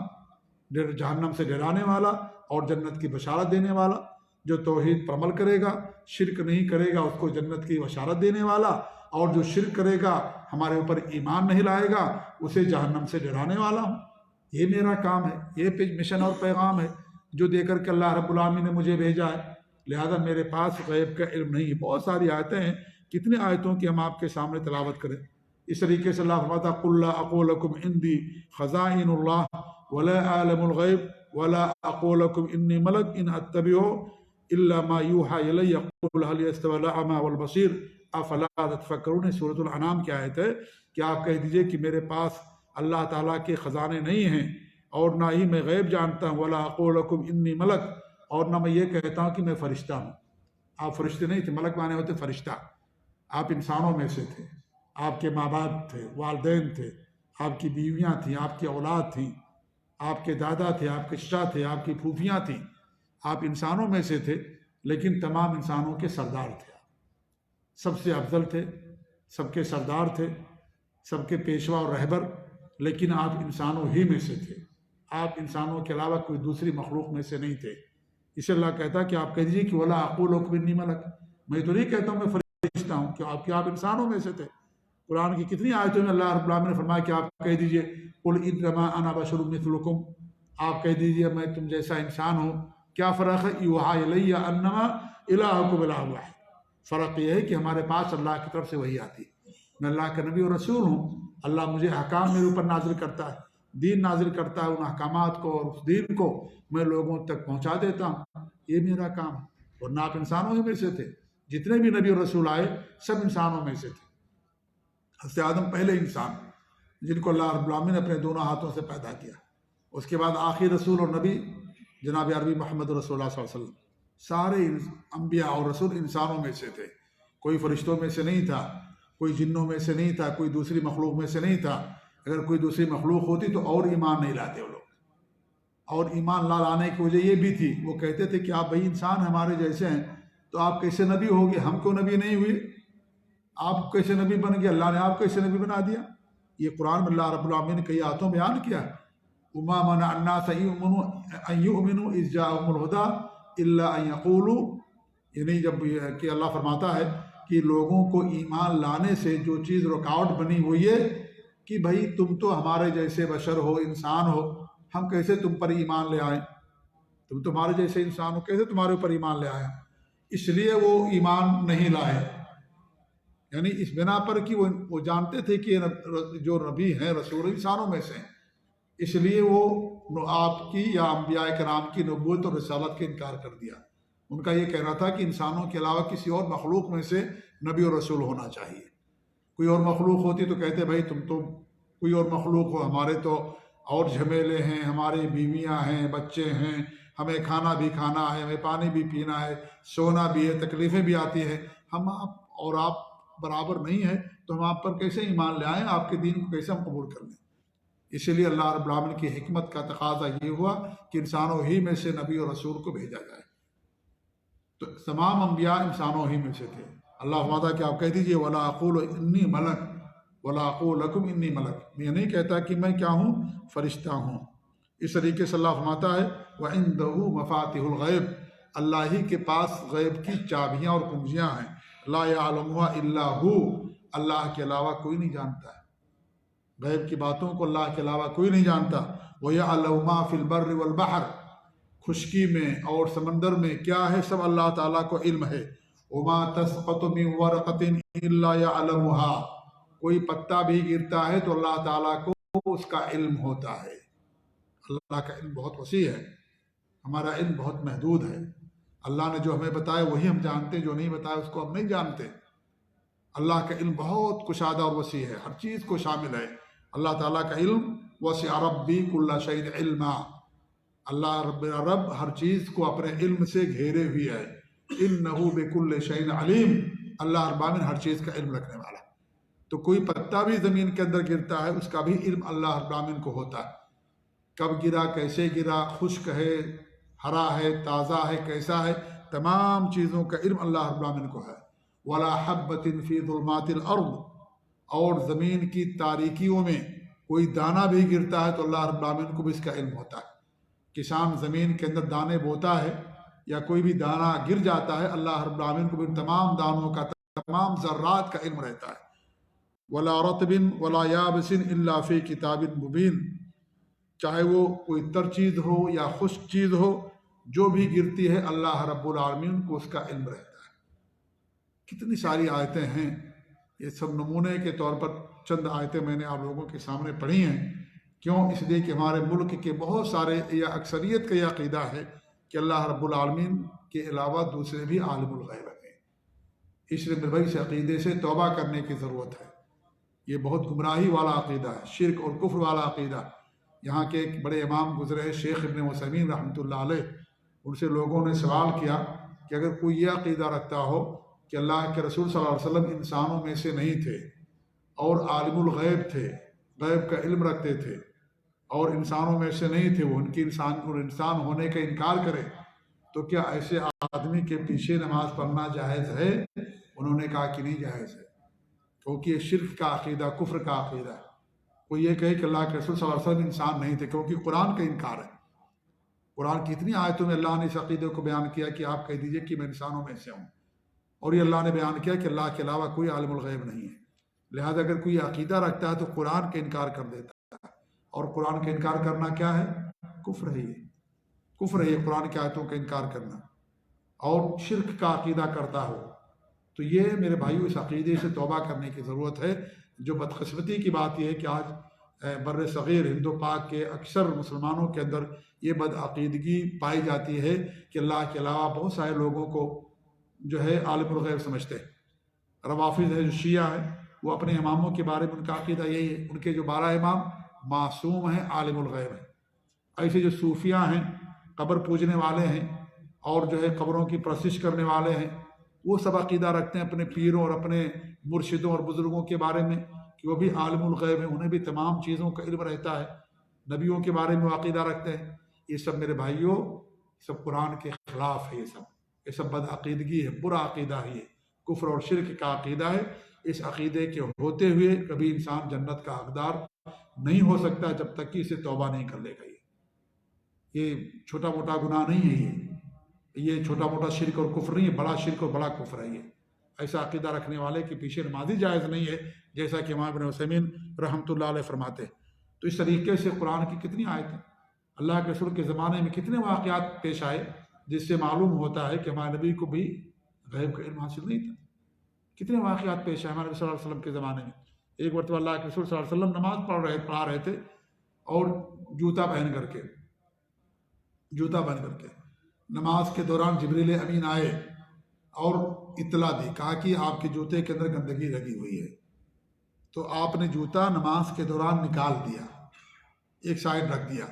جہنم سے ڈرانے والا اور جنت کی بشارت دینے والا۔ جو توحید پر عمل کرے گا، شرک نہیں کرے گا، اس کو جنت کی بشارت دینے والا، اور جو شرک کرے گا، ہمارے اوپر ایمان نہیں لائے گا، اسے جہنم سے ڈرانے والا ہوں۔ یہ میرا کام ہے، یہ مشن اور پیغام ہے جو دے کر کے اللہ رب العالمین نے مجھے بھیجا ہے۔ لہذا میرے پاس غیب کا علم نہیں ہے۔ بہت ساری آیتیں ہیں، کتنی آیتوں کی ہم آپ کے سامنے تلاوت کریں۔ اس طریقے سے اللہ فرماتا قل لا اقول لکم عندی خزائن اللہ ولا اعلم الغیب ولا اقول لکم انی ملک ان اتبع الا ما یوحی الی قل هل یستوی الاعمی والبصیر افلا تتفکرون۔ سورۃ الانعام کی آیت ہے کہ آپ کہہ دیجئے کہ میرے پاس اللہ تعالیٰ کے خزانے نہیں ہیں، اور نہ ہی میں غیب جانتا ہوں، ولا اقول لکم انی ملک، اور نہ میں یہ کہتا ہوں کہ میں فرشتہ ہوں۔ آپ فرشتے نہیں تھے، ملک مانے ہوتے فرشتہ۔ آپ انسانوں میں سے تھے، آپ کے ماں باپ تھے، والدین تھے، آپ کی بیویاں تھیں، آپ کی اولاد تھیں، آپ کے دادا تھے، آپ کے چچا تھے، آپ کی پھوپھیاں تھیں۔ آپ انسانوں میں سے تھے، لیکن تمام انسانوں کے سردار تھے۔ سب سے افضل تھے، سب کے سردار تھے، سب کے پیشوا اور رہبر، لیکن آپ انسانوں ہی میں سے تھے۔ آپ انسانوں کے علاوہ کوئی دوسری مخلوق میں سے نہیں تھے۔ اسے اللہ کہتا کہ آپ کہہ دیجیے کہ ولا اقول لکم انی ملک، میں تو نہیں کہتا ہوں میں فرشتہ ہوں، کہ آپ انسانوں میں سے تھے۔ قرآن کی کتنی آیتوں میں اللہ رب العالمین نے فرمایا کہ آپ کہہ دیجیے قل انما انا بشر مثلکم، آپ کہہ دیجیے میں تم جیسا انسان ہوں۔ کیا فرق ہے؟ یوحی الی انما الہکم الہ واحد، فرق یہ ہے کہ ہمارے پاس اللہ کی طرف سے وحی آتی ہے۔ میں اللہ کا نبی اور رسول ہوں، اللہ مجھے احکام میرے اوپر نازل کرتا ہے، دین نازل کرتا ہے، ان احکامات کو اور اس دین کو میں لوگوں تک پہنچا دیتا ہوں۔ یہ میرا کام ہے۔ ورنہ آپ انسانوں ہی میں سے تھے، جتنے بھی نبی اور رسول آئے سب انسانوں میں سے تھے۔ حضرت آدم پہلے انسان جن کو اللہ رب العالمین نے اپنے دونوں ہاتھوں سے پیدا کیا، اس کے بعد آخری رسول اور نبی جناب عربی محمد رسول اللہ صلی اللہ علیہ وسلم۔ سارے انبیاء اور رسول انسانوں میں سے تھے، کوئی فرشتوں میں سے نہیں تھا، کوئی جنوں میں سے نہیں تھا، کوئی دوسری مخلوق میں سے نہیں تھا۔ اگر کوئی دوسری مخلوق ہوتی تو اور ایمان نہیں لاتے وہ لوگ، اور ایمان لانے کی وجہ یہ بھی تھی، وہ کہتے تھے کہ آپ بھائی انسان ہمارے جیسے ہیں تو آپ کیسے نبی ہوگے؟ ہم کیوں نبی نہیں ہوئے؟ آپ کیسے نبی بن گئے؟ اللہ نے آپ کیسے نبی بنا دیا؟ یہ قرآن میں اللہ رب العالمین نے کئی آیتوں بیان کیا ہے۔ وَمَا مَنَعَ النَّاسَ أَن يُؤْمِنُوا إِذْ جَاءَهُمُ الْهُدَىٰ إِلَّا أَن يَقُولُوا، یعنی جب کہ اللہ فرماتا ہے کہ لوگوں کو ایمان لانے سے جو چیز رکاوٹ بنی وہ یہ کہ بھائی تم تو ہمارے جیسے بشر ہو، انسان ہو، ہم کیسے تم پر ایمان لے آئیں؟ تم تمہارے جیسے انسان ہو، کیسے تمہارے اوپر ایمان لے آئیں؟ اس لیے وہ ایمان نہیں لائے، یعنی اس بنا پر کہ وہ جانتے تھے کہ جو نبی ہیں رسول انسانوں میں سے ہیں، اس لیے وہ آپ کی یا انبیاء کرام کی نبوت اور رسالت کا انکار کر دیا۔ ان کا یہ کہنا تھا کہ انسانوں کے علاوہ کسی اور مخلوق میں سے نبی اور رسول ہونا چاہیے۔ کوئی اور مخلوق ہوتی تو کہتے بھائی تم تو کوئی اور مخلوق ہو، ہمارے تو اور جھمیلے ہیں، ہمارے بیویاں ہیں، بچے ہیں، ہمیں کھانا بھی کھانا ہے، ہمیں پانی بھی پینا ہے، سونا بھی ہے، تکلیفیں بھی آتی ہیں، ہم آپ برابر نہیں ہیں، تو ہم آپ پر کیسے ایمان لے آئیں؟ آپ کے دین کو کیسے ہم قبول کر لیں؟ اسی لیے اللہ رب العالمین کی حکمت کا تقاضا یہ ہوا کہ انسانوں ہی میں سے نبی اور رسول کو بھیجا جائے۔ تو تمام انبیاء انسانوں ہی میں سے تھے۔ اللہ فرماتا کہ آپ کہہ دیجئے وَلَا أَقُولُ إِنِّي مَلَكٌ وَلَا أَقُولُ لَكُمْ إِنِّي مَلَكٌ، میں نہیں کہتا کہ میں کیا ہوں، فرشتہ ہوں۔ اس طریقے سے اللہ فرماتا ہے وَعِندَهُ مَفَاتِحُ الْغَيْبِ، اللہ ہی کے پاس غیب کی چابیاں اور کنجیاں ہیں۔ لَا يَعْلَمُهَا إِلَّا هُوَ، اللہ کے علاوہ کوئی نہیں جانتا ہے غیب کی باتوں کو، اللہ کے علاوہ کوئی نہیں جانتا۔ وَيَعْلَمُ مَا فِي الْبَرِّ وَالْبَحْرِ، خشکی میں اور سمندر میں کیا ہے سب اللہ تعالیٰ کو علم ہے۔ وما تسقط من ورقۃ الا يعلمها، کوئی پتا بھی گرتا ہے تو اللہ تعالیٰ کو اس کا علم ہوتا ہے۔ اللہ کا علم بہت وسیع ہے، ہمارا علم بہت محدود ہے۔ اللہ نے جو ہمیں بتایا وہی ہم جانتے، جو نہیں بتایا اس کو ہم نہیں جانتے۔ اللہ کا علم بہت کشادہ اور وسیع ہے، ہر چیز کو شامل ہے۔ اللہ تعالیٰ کا علم وسع ربی کل شیء علما، اللہ رب ہر چیز کو اپنے علم سے گھیرے ہوئے ہے۔ انہ بکل شیء علیم، اللہ رب العالمین ہر چیز کا علم رکھنے والا۔ تو کوئی پتا بھی زمین کے اندر گرتا ہے اس کا بھی علم اللہ رب العالمین کو ہوتا ہے، کب گرا، کیسے گرا، خشک ہے، ہرا ہے، تازہ ہے، کیسا ہے، تمام چیزوں کا علم اللہ رب العالمین کو ہے۔ ولا حبۃ فی ظلمات الارض، اور زمین کی تاریکیوں میں کوئی دانہ بھی گرتا ہے تو اللہ رب العالمین کو بھی اس کا علم ہوتا ہے۔ کسان زمین کے اندر دانے بوتا ہے یا کوئی بھی دانہ گر جاتا ہے، اللہ رب العالمین کو بھی تمام دانوں کا، تمام ذرات کا علم رہتا ہے۔ ولا رطب ولا یابس الا فی کتاب مبین، چاہے وہ کوئی تر چیز ہو یا خشک چیز ہو، جو بھی گرتی ہے اللہ رب العالمین کو اس کا علم رہتا ہے۔ کتنی ساری آیتیں ہیں، یہ سب نمونے کے طور پر چند آیتیں میں نے آپ لوگوں کے سامنے پڑھی ہیں۔ کیوں؟ اس لیے کہ ہمارے ملک کے بہت سارے یا اکثریت کا یہ عقیدہ ہے کہ اللہ رب العالمین کے علاوہ دوسرے بھی عالم الغیب ہیں۔ اس لیے میرے بھائی اس عقیدے سے توبہ کرنے کی ضرورت ہے۔ یہ بہت گمراہی والا عقیدہ ہے، شرک اور کفر والا عقیدہ۔ یہاں کے ایک بڑے امام گزرے شیخ ابن عثیمین رحمۃ اللہ علیہ، ان سے لوگوں نے سوال کیا کہ اگر کوئی یہ عقیدہ رکھتا ہو کہ اللہ کے رسول صلی اللہ علیہ وسلم انسانوں میں سے نہیں تھے اور عالم الغیب تھے، غیب کا علم رکھتے تھے اور انسانوں میں سے نہیں تھے، وہ ان کی انسان ہونے کا انکار کرے، تو کیا ایسے آدمی کے پیچھے نماز پڑھنا جائز ہے؟ انہوں نے کہا کہ نہیں جائز ہے، کیونکہ یہ شرک کا عقیدہ، کفر کا عقیدہ ہے۔ کوئی یہ کہے کہ اللہ کے رسول صلی اللہ علیہ وسلم انسان نہیں تھے، کیونکہ قرآن کا انکار ہے۔ قرآن کی اتنی آیتوں میں اللہ نے اس عقیدے کو بیان کیا کہ آپ کہہ دیجئے کہ میں انسانوں میں سے ہوں، اور یہ اللہ نے بیان کیا کہ اللہ کے علاوہ کوئی عالم الغیب نہیں ہے۔ لہذا اگر کوئی عقیدہ رکھتا ہے تو قرآن کا انکار کر دیتا ہے، اور قرآن کا انکار کرنا کیا ہے؟ کفر ہے۔ یہ کفر ہے، یہ قرآن کی آیتوں کا انکار کرنا، اور شرک کا عقیدہ کرتا ہو۔ تو یہ میرے بھائیو اس عقیدے سے توبہ کرنے کی ضرورت ہے۔ جو بدقسمتی کی بات یہ ہے کہ آج بر صغیر ہند و پاک کے اکثر مسلمانوں کے اندر یہ بدعقیدگی پائی جاتی ہے کہ اللہ کے علاوہ بہت سارے لوگوں کو جو ہے عالم الغیب سمجھتے ہیں۔ روافض ہے جو شیعہ ہیں، وہ اپنے اماموں کے بارے میں ان کا عقیدہ یہی ہے، ان کے جو 12 امام معصوم ہیں، عالم الغیب ہیں۔ ایسے جو صوفیہ ہیں، قبر پوجنے والے ہیں اور جو ہے قبروں کی پرستش کرنے والے ہیں، وہ سب عقیدہ رکھتے ہیں اپنے پیروں اور اپنے مرشدوں اور بزرگوں کے بارے میں کہ وہ بھی عالم الغیب ہیں، انہیں بھی تمام چیزوں کا علم رہتا ہے، نبیوں کے بارے میں وہ عقیدہ رکھتے ہیں۔ یہ سب میرے بھائیوں سب قرآن کے خلاف ہے، یہ سب بدعقیدگی ہے، برا عقیدہ ہے، یہ کفر اور شرک کا عقیدہ ہے۔ اس عقیدے کے ہوتے ہوئے کبھی انسان جنت کا حقدار نہیں ہو سکتا جب تک کہ اسے توبہ نہیں کر لے گا۔ یہ چھوٹا موٹا گناہ نہیں ہے، یہ چھوٹا موٹا شرک اور کفر نہیں ہے، بڑا شرک اور بڑا کفر ہے۔ یہ ایسا عقیدہ رکھنے والے کے پیچھے نمازی جائز نہیں ہے، جیسا کہ امام ابن عثیمین رحمۃ اللہ علیہ فرماتے ہیں۔ تو اس طریقے سے قرآن کی کتنی آیتیں، اللہ کے رسول کے زمانے میں کتنے واقعات پیش آئے جس سے معلوم ہوتا ہے کہ ہمارے نبی کو بھی غیب کا علم حاصل نہیں تھا۔ کتنے واقعات پیش آئے ہمارے نبی صلی اللہ علیہ وسلم کے زمانے میں۔ ایک مرتبہ اللہ کے رسول صلی اللہ علیہ وسلم نماز پڑھا رہے تھے اور جوتا پہن کر کے نماز کے دوران جبریل امین آئے اور اطلاع دی، کہا کہ آپ کے جوتے کے اندر گندگی لگی ہوئی ہے۔ تو آپ نے جوتا نماز کے دوران نکال دیا، ایک سائڈ رکھ دیا۔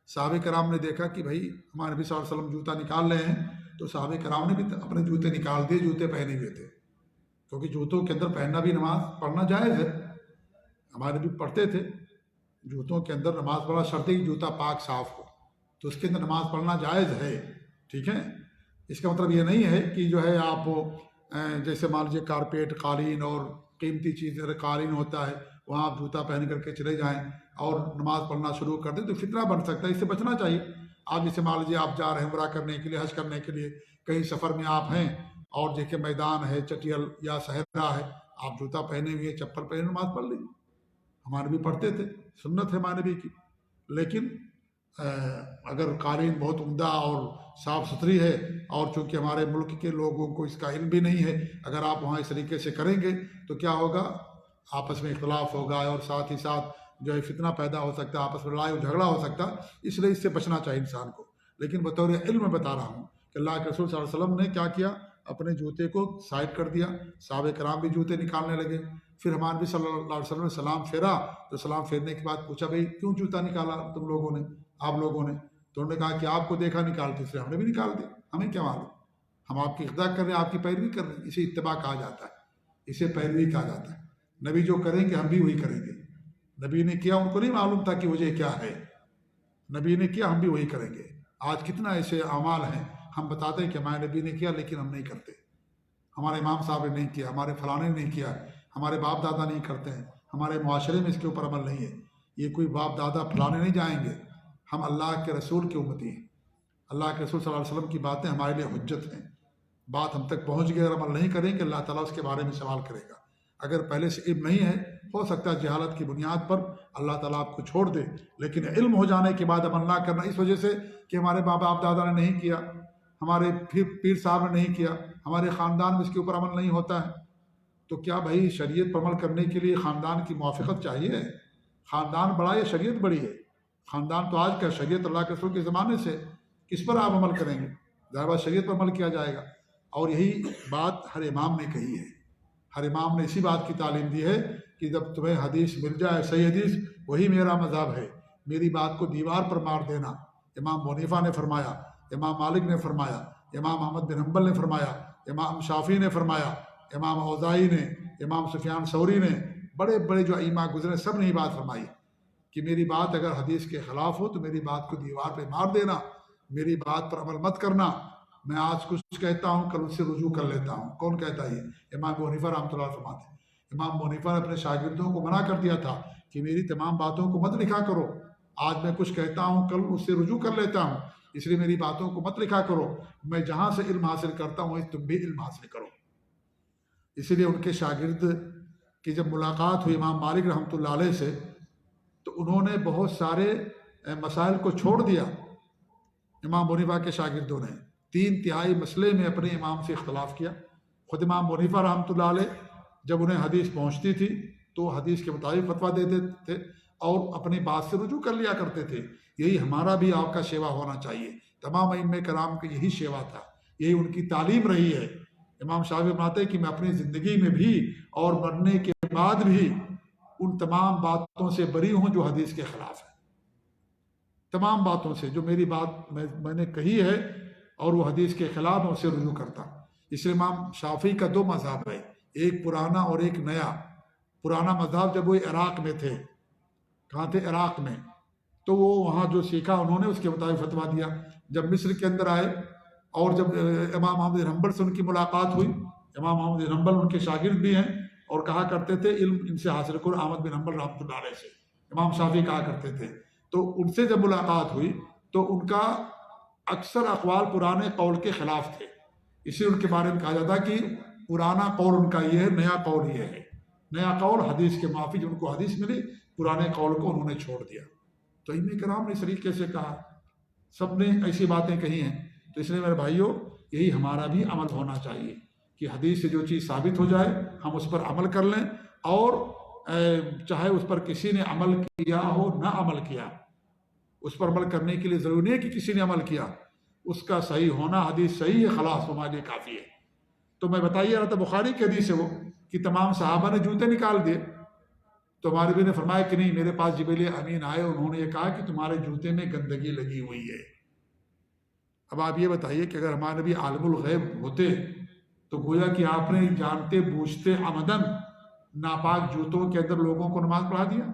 صحابہ کرام نے دیکھا کہ بھائی ہمارے نبی صلی اللہ علیہ وسلم جوتا نکال رہے ہیں، تو صحابہ کرام نے بھی اپنے جوتے نکال دیے، جوتے پہنے ہوئے تھے، کیونکہ جوتوں کے اندر پہننا بھی نماز پڑھنا جائز ہے۔ ہمارے بھی پڑھتے تھے، جوتوں کے اندر نماز پڑھنا شرط ہے کہ جوتا پاک صاف ہو، تو اس کے اندر نماز پڑھنا جائز ہے، ٹھیک ہے۔ اس کا مطلب یہ نہیں ہے کہ جو ہے آپ جیسے مان لیجیے کارپیٹ، قالین اور قیمتی چیز قالین ہوتا ہے، وہاں آپ جوتا پہن کر کے چلے جائیں اور نماز پڑھنا شروع کر دیں تو فتنہ بن سکتا ہے، اس سے بچنا چاہیے۔ آپ جیسے مان لیجیے آپ جا رہے ہیں عمرہ کرنے کے لیے، حج کرنے کے لیے، کہیں سفر میں آپ ہیں اور دیکھیں میدان ہے، چٹیل یا صحرا ہے، آپ جوتا پہنے ہوئے، چپل پہنے نماز پڑھ لیجیے۔ ہمارے بھی پڑھتے تھے، سنت ہے ہمارے بھی کی، لیکن اگر قالین بہت عمدہ اور صاف ستھری ہے، اور چونکہ ہمارے ملک کے لوگوں کو اس کا علم بھی نہیں ہے، اگر آپ وہاں اس طریقے سے کریں گے تو کیا ہوگا؟ آپس میں اختلاف ہوگا، اور ساتھ ہی ساتھ جو ہے فتنہ پیدا ہو سکتا ہے، آپس میں لڑائی اور جھگڑا ہو سکتا ہے. اس لیے اس سے بچنا چاہیے انسان کو. لیکن بطور علم میں بتا رہا ہوں کہ اللہ کے رسول صلی اللہ علیہ وسلم نے کیا کیا، اپنے جوتے کو سائڈ کر دیا. صحابہ کرام بھی جوتے نکالنے لگے. پھر ہمارے نبی صلی اللہ علیہ وسلم نے سلام پھیرا، تو سلام پھیرنے کے بعد پوچھا بھائی کیوں جوتا نکالا تم لوگوں نے، آپ لوگوں نے؟ تو انہوں نے کہا کہ آپ کو دیکھا نکالتے، اس لیے ہم نے بھی نکال دیا، ہمیں کیا معلوم، ہم آپ کی اقتدا کر رہے ہیں، آپ کی پیروی کر رہے ہیں. اسے اتباع کہا جاتا ہے، اسے پیروی کہا جاتا ہے. نبی جو کریں گے ہم بھی وہی کریں گے. نبی نے کیا، ان کو نہیں معلوم تھا کہ وجہ کیا ہے، نبی نے کیا ہم بھی وہی کریں گے. آج کتنا ایسے اعمال ہیں ہم بتاتے ہیں کہ ہمارے نبی نے کیا، لیکن ہم نہیں کرتے. ہمارے امام صاحب نے نہیں کیا، ہمارے فلانے نے نہیں کیا، ہمارے باپ دادا نہیں کرتے ہیں، ہمارے معاشرے میں اس کے اوپر عمل نہیں ہے. یہ کوئی باپ دادا فلانے نہیں جائیں گے. ہم اللہ کے رسول کی امتی ہیں. اللہ کے رسول صلی اللہ علیہ وسلم کی باتیں ہمارے لیے حجت ہیں. بات ہم تک پہنچ گئی، اگر عمل نہیں کریں کہ اللہ تعالیٰ اس کے بارے میں سوال کرے گا. اگر پہلے سے علم نہیں ہے، ہو سکتا ہے جہالت کی بنیاد پر اللہ تعالیٰ آپ کو چھوڑ دے، لیکن علم ہو جانے کے بعد عمل نہ کرنا اس وجہ سے کہ ہمارے باپ دادا نے نہیں کیا، ہمارے پیر صاحب نے نہیں کیا، ہمارے خاندان میں اس کے اوپر عمل نہیں ہوتا ہے. تو کیا بھائی شریعت پر عمل کرنے کے لیے خاندان کی موافقت چاہیے؟ خاندان بڑا ہے، شریعت بڑی ہے. خاندان تو آج کا، شریعت اللہ کے رسول کے زمانے سے. کس پر آپ عمل کریں گے؟ ظاہر بات شریعت پر عمل کیا جائے گا. اور یہی بات ہر امام نے کہی ہے. ہر امام نے اسی بات کی تعلیم دی ہے کہ جب تمہیں حدیث مل جائے، صحیح حدیث، وہی میرا مذہب ہے. میری بات کو دیوار پر مار دینا. امام ابو حنیفہ نے فرمایا، امام مالک نے فرمایا، امام احمد بن حنبل نے فرمایا، امام شافعی نے فرمایا، امام اوزاعی نے، امام سفیان ثوری نے، بڑے بڑے جو ائمہ گزرے سب نے یہ بات فرمائی کہ میری بات اگر حدیث کے خلاف ہو تو میری بات کو دیوار پہ مار دینا، میری بات پر عمل مت کرنا. میں آج کچھ کہتا ہوں، کل اس سے رجوع کر لیتا ہوں. کون کہتا ہے یہ؟ امام ابو حنیفہ رحمۃ اللہ فرماتے ہیں. امام ابو حنیفہ نے اپنے شاگردوں کو منع کر دیا تھا کہ میری تمام باتوں کو مت لکھا کرو. آج میں کچھ کہتا ہوں، کل اس سے رجوع کر لیتا ہوں، اس لیے میری باتوں کو مت لکھا کرو. میں جہاں سے علم حاصل کرتا ہوں تم بھی علم حاصل کرو. اسی لیے ان کے شاگرد کی جب ملاقات ہوئی امام مالک رحمۃ اللہ علیہ سے، تو انہوں نے بہت سارے مسائل کو چھوڑ دیا. امام ابو حنیفہ کے شاگردوں نے 3/3 مسئلے میں اپنے امام سے اختلاف کیا. خود امام ابو حنیفہ رحمۃ اللہ علیہ جب انہیں حدیث پہنچتی تھی تو حدیث کے مطابق فتویٰ دیتے تھے اور اپنی بات سے رجوع کر لیا کرتے تھے. یہی ہمارا بھی آپ کا شیوا ہونا چاہیے. تمام ائمہ کرام کا یہی شیوا تھا، یہی ان کی تعلیم رہی ہے. امام شافعی فرماتے ہیں کہ میں اپنی زندگی میں بھی اور مرنے کے بعد بھی ان تمام باتوں سے بری ہوں جو حدیث کے خلاف ہے. تمام باتوں سے جو میری بات میں نے کہی ہے اور وہ حدیث کے خلاف ہے، اسے رجوع کرتا. اس لیے امام شافعی کا 2 مذہب ہے، ایک پرانا اور ایک نیا. پرانا مذہب جب وہ عراق میں تھے، کہاں تھے؟ عراق میں. تو وہ وہاں جو سیکھا انہوں نے اس کے مطابق فتویٰ دیا. جب مصر کے اندر آئے اور جب امام احمد بن حنبل سے ان کی ملاقات ہوئی، امام احمد بن حنبل ان کے شاگرد بھی ہیں اور کہا کرتے تھے علم ان سے حاصل کرو، احمد بن حنبل رحمۃ اللہ علیہ سے. امام شافعی کہا کرتے تھے. تو ان سے جب ملاقات ہوئی تو ان کا اکثر اقوال پرانے قول کے خلاف تھے. اسی ان کے بارے میں کہا جاتا ہے کہ پرانا قول ان کا یہ ہے، نیا قول یہ ہے. نیا قول حدیث کے معافی، جو ان کو حدیث ملی، پرانے قول کو انہوں نے چھوڑ دیا. تو ائمہ کرام نے اس طریقے سے کہا، سب نے ایسی باتیں کہی ہیں. تو اس لیے میرے بھائیوں، یہی ہمارا بھی عمل ہونا چاہیے کہ حدیث سے جو چیز ثابت ہو جائے ہم اس پر عمل کر لیں، اور چاہے اس پر کسی نے عمل کیا ہو نہ عمل کیا، اس پر عمل کرنے کے لیے ضروری نہیں ہے کہ کسی نے عمل کیا، اس کا صحیح ہونا حدیث صحیح ہے، خلاص ہمارے لیے کافی ہے. تو میں بتائیے رہا تھا بخاری کی حدیث ہے وہ کہ تمام صحابہ نے جوتے نکال دیے. تو ہمارے بھی نے فرمایا کہ نہیں، میرے پاس جبریل امین آئے، انہوں نے یہ کہا کہ تمہارے جوتے میں گندگی لگی ہوئی ہے. اب آپ یہ بتائیے کہ اگر ہمارے نبی عالم الغیب ہوتے تو گویا کہ آپ نے جانتے بوجھتے عمدن ناپاک جوتوں کے اندر لوگوں کو نماز پڑھا دیا.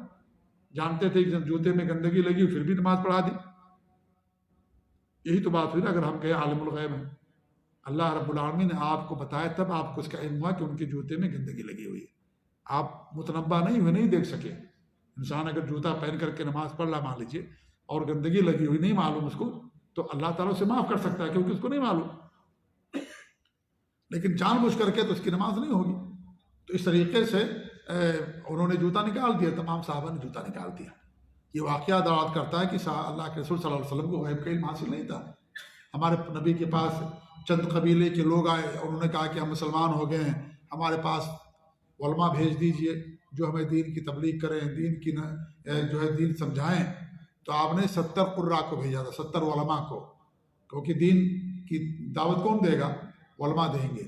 جانتے تھے کہ جوتے میں گندگی لگی پھر بھی نماز پڑھا دی. یہی تو بات ہوئی نا. اگر ہم کہیں عالم الغیب ہیں، اللہ رب العالمین نے آپ کو بتایا تب آپ کو اس کا علم ہوا کہ ان کے جوتے میں گندگی لگی ہوئی ہے. آپ متنبع نہیں ہوئے، نہیں دیکھ سکے. انسان اگر جوتا پہن کر کے نماز پڑھ رہا مان لیجیے اور گندگی لگی ہوئی نہیں معلوم اس کو، تو اللہ تعالیٰ اسے معاف کر سکتا ہے کیونکہ اس کو نہیں معلوم. لیکن جان بوجھ کر کے تو اس کی نماز نہیں ہوگی. تو اس طریقے سے انہوں نے جوتا نکال دیا، تمام صحابہ نے جوتا نکال دیا. یہ واقعہ دلالت کرتا ہے کہ اللہ کے رسول صلی اللہ علیہ وسلم کو غیب کا علم حاصل نہیں تھا۔ ہمارے نبی کے پاس چند قبیلے کے لوگ آئے اور انہوں نے کہا کہ ہم مسلمان ہو گئے ہیں، ہمارے پاس علماء بھیج دیجئے جو ہمیں دین کی تبلیغ کریں، دین کی جو ہے دین سمجھائیں۔ تو آپ نے 70 قراء کو بھیجا تھا، 70 علماء کو، کیونکہ دین کی دعوت کون دے گا؟ علماء دیں گے،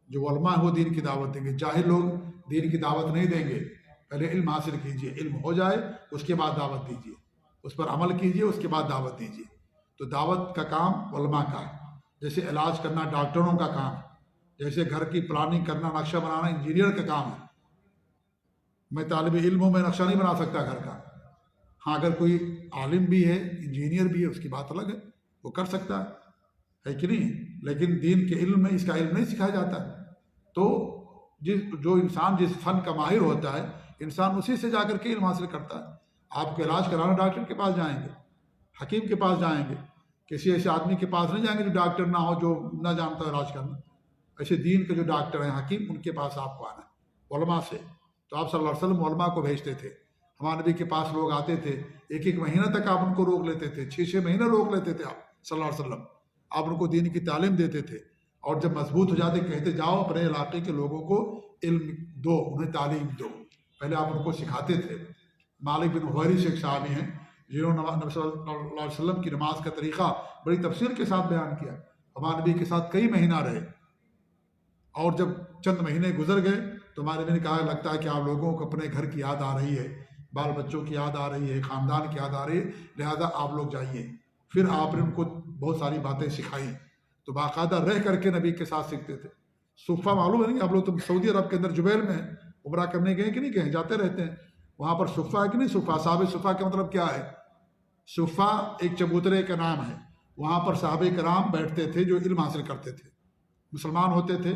جو علماء ہیں وہ دین کی دعوت دیں گے، جاہل لوگ دین کی دعوت نہیں دیں گے۔ پہلے علم حاصل کیجئے، علم ہو جائے اس کے بعد دعوت دیجئے، اس پر عمل کیجئے، اس کے بعد دعوت دیجئے۔ تو دعوت کا کام علماء کا ہے، جیسے علاج کرنا ڈاکٹروں کا کام ہے، جیسے گھر کی پلاننگ کرنا، نقشہ بنانا انجینئر کا کام ہے۔ میں طالب علم ہوں، میں نقشہ نہیں بنا سکتا گھر کا۔ ہاں اگر کوئی عالم بھی ہے، انجینئر بھی ہے، اس کی بات الگ ہے، وہ کر سکتا ہے کہ نہیں؟ لیکن دین کے علم میں اس کا علم نہیں سکھایا جاتا ہے۔ تو جو انسان جس فن کا ماہر ہوتا ہے، انسان اسی سے جا کر کے علم حاصل کرتا ہے۔ آپ کو علاج کرانا ڈاکٹر کے پاس جائیں گے، حکیم کے پاس جائیں گے، کسی ایسے آدمی کے پاس نہیں جائیں گے جو ڈاکٹر نہ ہو، جو نہ جانتا ہے علاج کرنا۔ ایسے دین کے جو ڈاکٹر ہیں، حکیم، ان کے پاس آپ کو آنا ہے، علماء سے۔ تو آپ صلی اللہ علیہ وسلم علماء کو بھیجتے تھے۔ ہمارے نبی کے پاس لوگ آتے تھے، ایک ایک مہینہ تک آپ ان کو روک لیتے تھے، 6 مہینہ روک لیتے تھے آپ صلی اللہ علیہ وسلم۔ آپ ان کو دین کی تعلیم دیتے تھے، اور جب مضبوط ہو جاتے کہتے جاؤ اپنے علاقے کے لوگوں کو علم دو، انہیں تعلیم دو۔ پہلے آپ ان کو سکھاتے تھے۔ مالک بن حویرث ایک صحابی ہیں جنہوں نے نبی صلی اللہ علیہ وسلم کی نماز کا طریقہ بڑی تفصیل کے ساتھ بیان کیا۔ ہمارے نبی کے ساتھ کئی مہینہ رہے، اور جب چند مہینے گزر گئے تو ہمارے نبی نے کہا لگتا ہے کہ آپ لوگوں کو اپنے گھر کی یاد آ رہی ہے، بال بچوں کی یاد آ رہی ہے، خاندان کی یاد آ رہی ہے، لہذا آپ لوگ جائیے۔ پھر آپ نے ان کو بہت ساری باتیں سکھائیں، تو باقاعدہ رہ کر کے نبی کے ساتھ سیکھتے تھے۔ صفہ معلوم ہے نہیں آپ لوگ؟ تو سعودی عرب کے اندر جبیل میں ہیں، عمرہ کرنے گئے کہ نہیں گئے؟ جاتے رہتے ہیں وہاں پر۔ صفہ ہے کہ نہیں صفہ؟ صحابہ صفہ کا مطلب کیا ہے؟ صفہ ایک چبوترے کا نام ہے، وہاں پر صحابہ کرام بیٹھتے تھے جو علم حاصل کرتے تھے، مسلمان ہوتے تھے،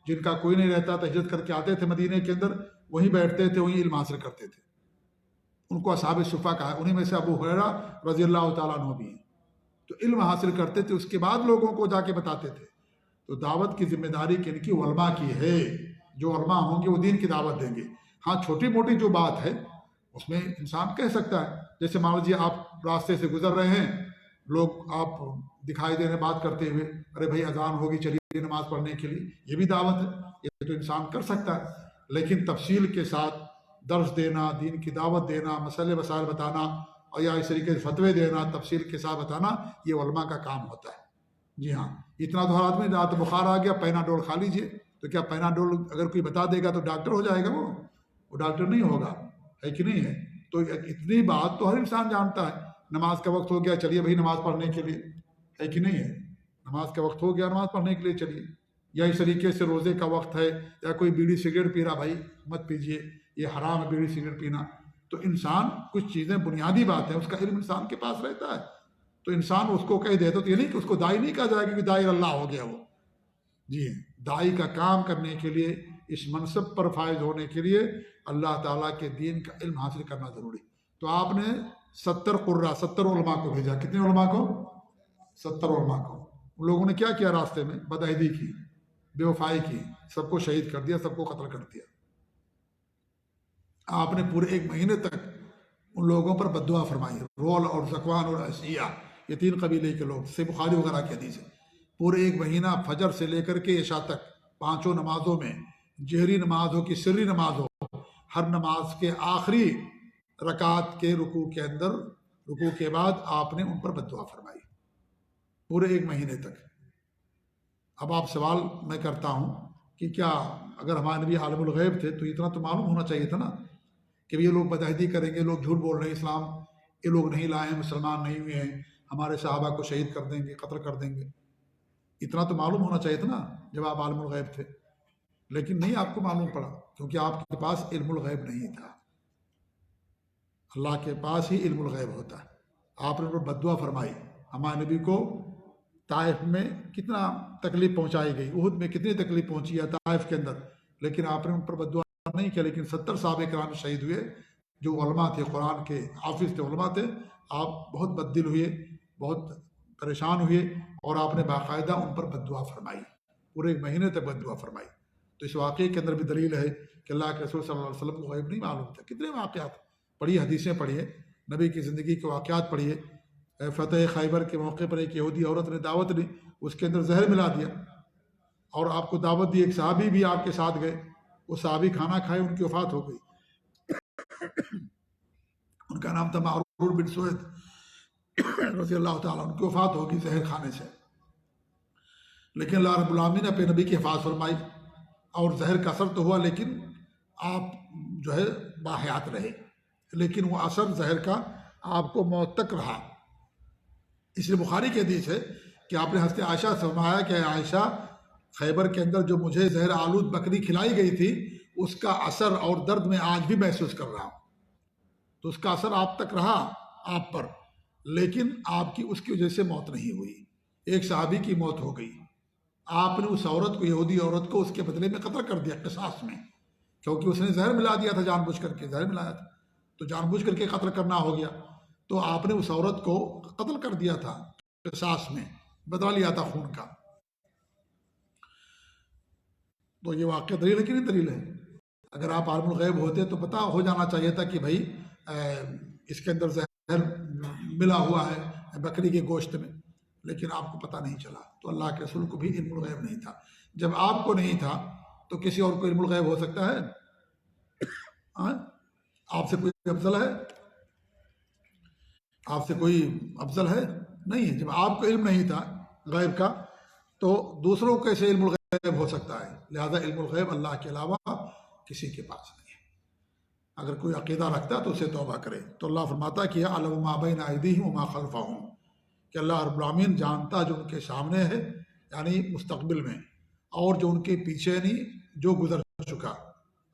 جن کا کوئی نہیں رہتا تھا، ہجرت کر کے آتے تھے مدینہ کے اندر، وہیں بیٹھتے تھے، وہیں علم حاصل کرتے تھے، ان کو اصحاب صفہ کہا ہے۔ انہیں میں سے ابو ہریرہ رضی اللہ تعالیٰ عنہ بھی ہیں۔ تو علم حاصل کرتے تھے، اس کے بعد لوگوں کو جا کے بتاتے تھے۔ تو دعوت کی ذمہ داری کن کی؟ علماء کی ہے۔ جو علماء ہوں گے وہ دین کی دعوت دیں گے۔ ہاں چھوٹی موٹی جو بات ہے اس میں انسان کہہ سکتا ہے، جیسے مان لیجیے آپ راستے سے گزر رہے ہیں، لوگ آپ دکھائی دے رہے بات کرتے ہوئے، ارے بھائی اذان ہوگی چلیے نماز پڑھنے کے لیے، یہ بھی دعوت ہے، یہ تو انسان کر سکتا ہے۔ لیکن تفصیل کے ساتھ درس دینا، دین کی دعوت دینا، مسئلے مسائل بتانا، اور یا اس طریقے سے فتوے دینا، تفصیل کے ساتھ بتانا، یہ علماء کا کام ہوتا ہے۔ جی ہاں، اتنا تو ہر آدمی رات بخار آ گیا پیناڈول کھا لیجئے، تو کیا پیناڈول اگر کوئی بتا دے گا تو ڈاکٹر ہو جائے گا؟ وہ ڈاکٹر نہیں ہوگا، ہے کہ نہیں ہے؟ تو اتنی بات تو ہر انسان جانتا ہے۔ نماز کا وقت ہو گیا، چلیے بھائی نماز پڑھنے کے لیے، ہے کہ نہیں ہے؟ نماز کا وقت ہو گیا، نماز پڑھنے کے لیے چلیے۔ یا اس طریقے سے روزے کا وقت ہے، یا کوئی بیڑی سگریٹ پی رہا، بھائی مت پیجئے، یہ حرام ہے بیڑی سگریٹ پینا۔ تو انسان کچھ چیزیں بنیادی بات ہے، اس کا علم انسان کے پاس رہتا ہے، تو انسان اس کو کہہ دیتا، تو یہ نہیں کہ اس کو دائی نہیں کہا جائے گا کہ دائی اللہ ہو گیا وہ۔ جی دائی کا کام کرنے کے لیے، اس منصب پر فائز ہونے کے لیے اللہ تعالیٰ کے دین کا علم حاصل کرنا ضروری۔ تو آپ نے 70 قراء، 70 علماء کو بھیجا۔ کتنے علماء کو؟ 70 علماء کو۔ ان لوگوں نے کیا کیا؟ راستے میں بدعہدی کی، بے وفائی کی، سب کو شہید کر دیا، سب کو قتل کر دیا۔ آپ نے پورے 1 مہینے تک ان لوگوں پر بد دعا فرمائی۔ رول اور زکوان اور عشیہ، یہ 3 قبیلے کے لوگ، سے بخاری وغیرہ کی حدیث ہے۔ پورے 1 مہینہ فجر سے لے کر کے عشاء تک 5 نمازوں میں، جہری نماز ہو کہ سری نماز ہو، ہر نماز کے آخری رکعت کے رکوع کے اندر، رکوع کے بعد آپ نے ان پر بد دعا فرمائی پورے 1 مہینے تک۔ اب آپ سوال میں کرتا ہوں کہ کیا اگر ہمارے نبی عالم الغیب تھے تو اتنا تو معلوم ہونا چاہیے تھا نا کہ یہ لوگ بدعہدی کریں گے، لوگ جھوٹ بول رہے ہیں، اسلام یہ لوگ نہیں لائے ہیں، مسلمان نہیں ہوئے ہیں، ہمارے صحابہ کو شہید کر دیں گے، قتل کر دیں گے۔ اتنا تو معلوم ہونا چاہیے تھا نا جب آپ عالم الغیب تھے، لیکن نہیں آپ کو معلوم پڑا، کیونکہ آپ کے پاس علم الغیب نہیں تھا۔ اللہ کے پاس ہی علم الغیب ہوتا ہے۔ آپ نے ان پر بد دعا فرمائی۔ ہمارے نبی کو طائف میں کتنا تکلیف پہنچائی گئی، احد میں کتنی تکلیف پہنچی ہے طائف کے اندر، لیکن آپ نے ان پر بد دعا نہیں کیا۔ لیکن 70 صحابہ کرام شہید ہوئے جو علماء تھے، قرآن کے حافظ تھے، علماء تھے۔ آپ بہت بد دل ہوئے، بہت پریشان ہوئے، اور آپ نے باقاعدہ ان پر بد دعا فرمائی، پورے 1 مہینے تک بد دعا فرمائی۔ تو اس واقعے کے اندر بھی دلیل ہے کہ اللہ کے رسول صلی اللہ علیہ وسلم کو غیب نہیں معلوم تھا۔ کتنے واقعات، بڑی حدیثیں پڑھی ہیں، نبی کی زندگی کے واقعات پڑھیے. فتح خیبر کے موقع پر ایک یہودی عورت نے دعوت دی، اس کے اندر زہر ملا دیا اور آپ کو دعوت دی. ایک صحابی بھی آپ کے ساتھ گئے، وہ صحابی کھانا کھائے، ان کی وفات ہو گئی. ان کا نام تھا معرور بن سوید رضی اللہ تعالیٰ. ان کی وفات ہوگی زہر کھانے سے. لیکن اللہ رب العالمین نے اپنے نبی کی حفاظت فرمائی اور زہر کا اثر تو ہوا، لیکن آپ جو ہے باحیات رہے، لیکن وہ اثر زہر کا آپ کو موت تک رہا. اس لیے بخاری کی حدیث ہے کہ آپ نے حضرت عائشہ سے فرمایا کہ عائشہ، خیبر کے اندر جو مجھے زہر آلود بکری کھلائی گئی تھی اس کا اثر اور درد میں آج بھی محسوس کر رہا ہوں. تو اس کا اثر آپ تک رہا آپ پر، لیکن آپ کی اس کی وجہ سے موت نہیں ہوئی. ایک صحابی کی موت ہو گئی، آپ نے اس عورت کو، یہودی عورت کو، اس کے بدلے میں قتل کر دیا قصاص میں، کیونکہ اس نے زہر ملا دیا تھا، جان بوجھ کر کے زہر ملایا تھا، تو جان بوجھ کر کے قتل کرنا ہو گیا. تو آپ نے اس عورت کو قتل کر دیا تھا، قصاص میں بدلا لیا تھا خون کا. تو یہ واقعہ دلیل ہے کہ نہیں دلیل ہے؟ اگر آپ عالم الغیب ہوتے تو پتہ ہو جانا چاہیے تھا کہ بھائی اس کے اندر زہر ملا ہوا ہے بکری کے گوشت میں، لیکن آپ کو پتہ نہیں چلا. تو اللہ کے رسول کو بھی علم الغیب نہیں تھا. جب آپ کو نہیں تھا تو کسی اور کو علم الغیب ہو سکتا ہے؟ آپ سے کوئی افضل ہے؟ آپ سے کوئی افضل ہے؟ نہیں ہے. جب آپ کو علم نہیں تھا غیب کا تو دوسروں کو کیسے علم الغیب ہو سکتا ہے؟ لہذا علم الغیب اللہ کے علاوہ کسی کے پاس نہیں ہے. اگر کوئی عقیدہ رکھتا ہے تو اسے توبہ کرے. تو اللہ فرماتا کہ اعلم ما بین ایدیہم وما خلفہم، کہ اللہ رب العالمین جانتا جو ان کے سامنے ہے یعنی مستقبل میں، اور جو ان کے پیچھے نہیں جو گزر چکا.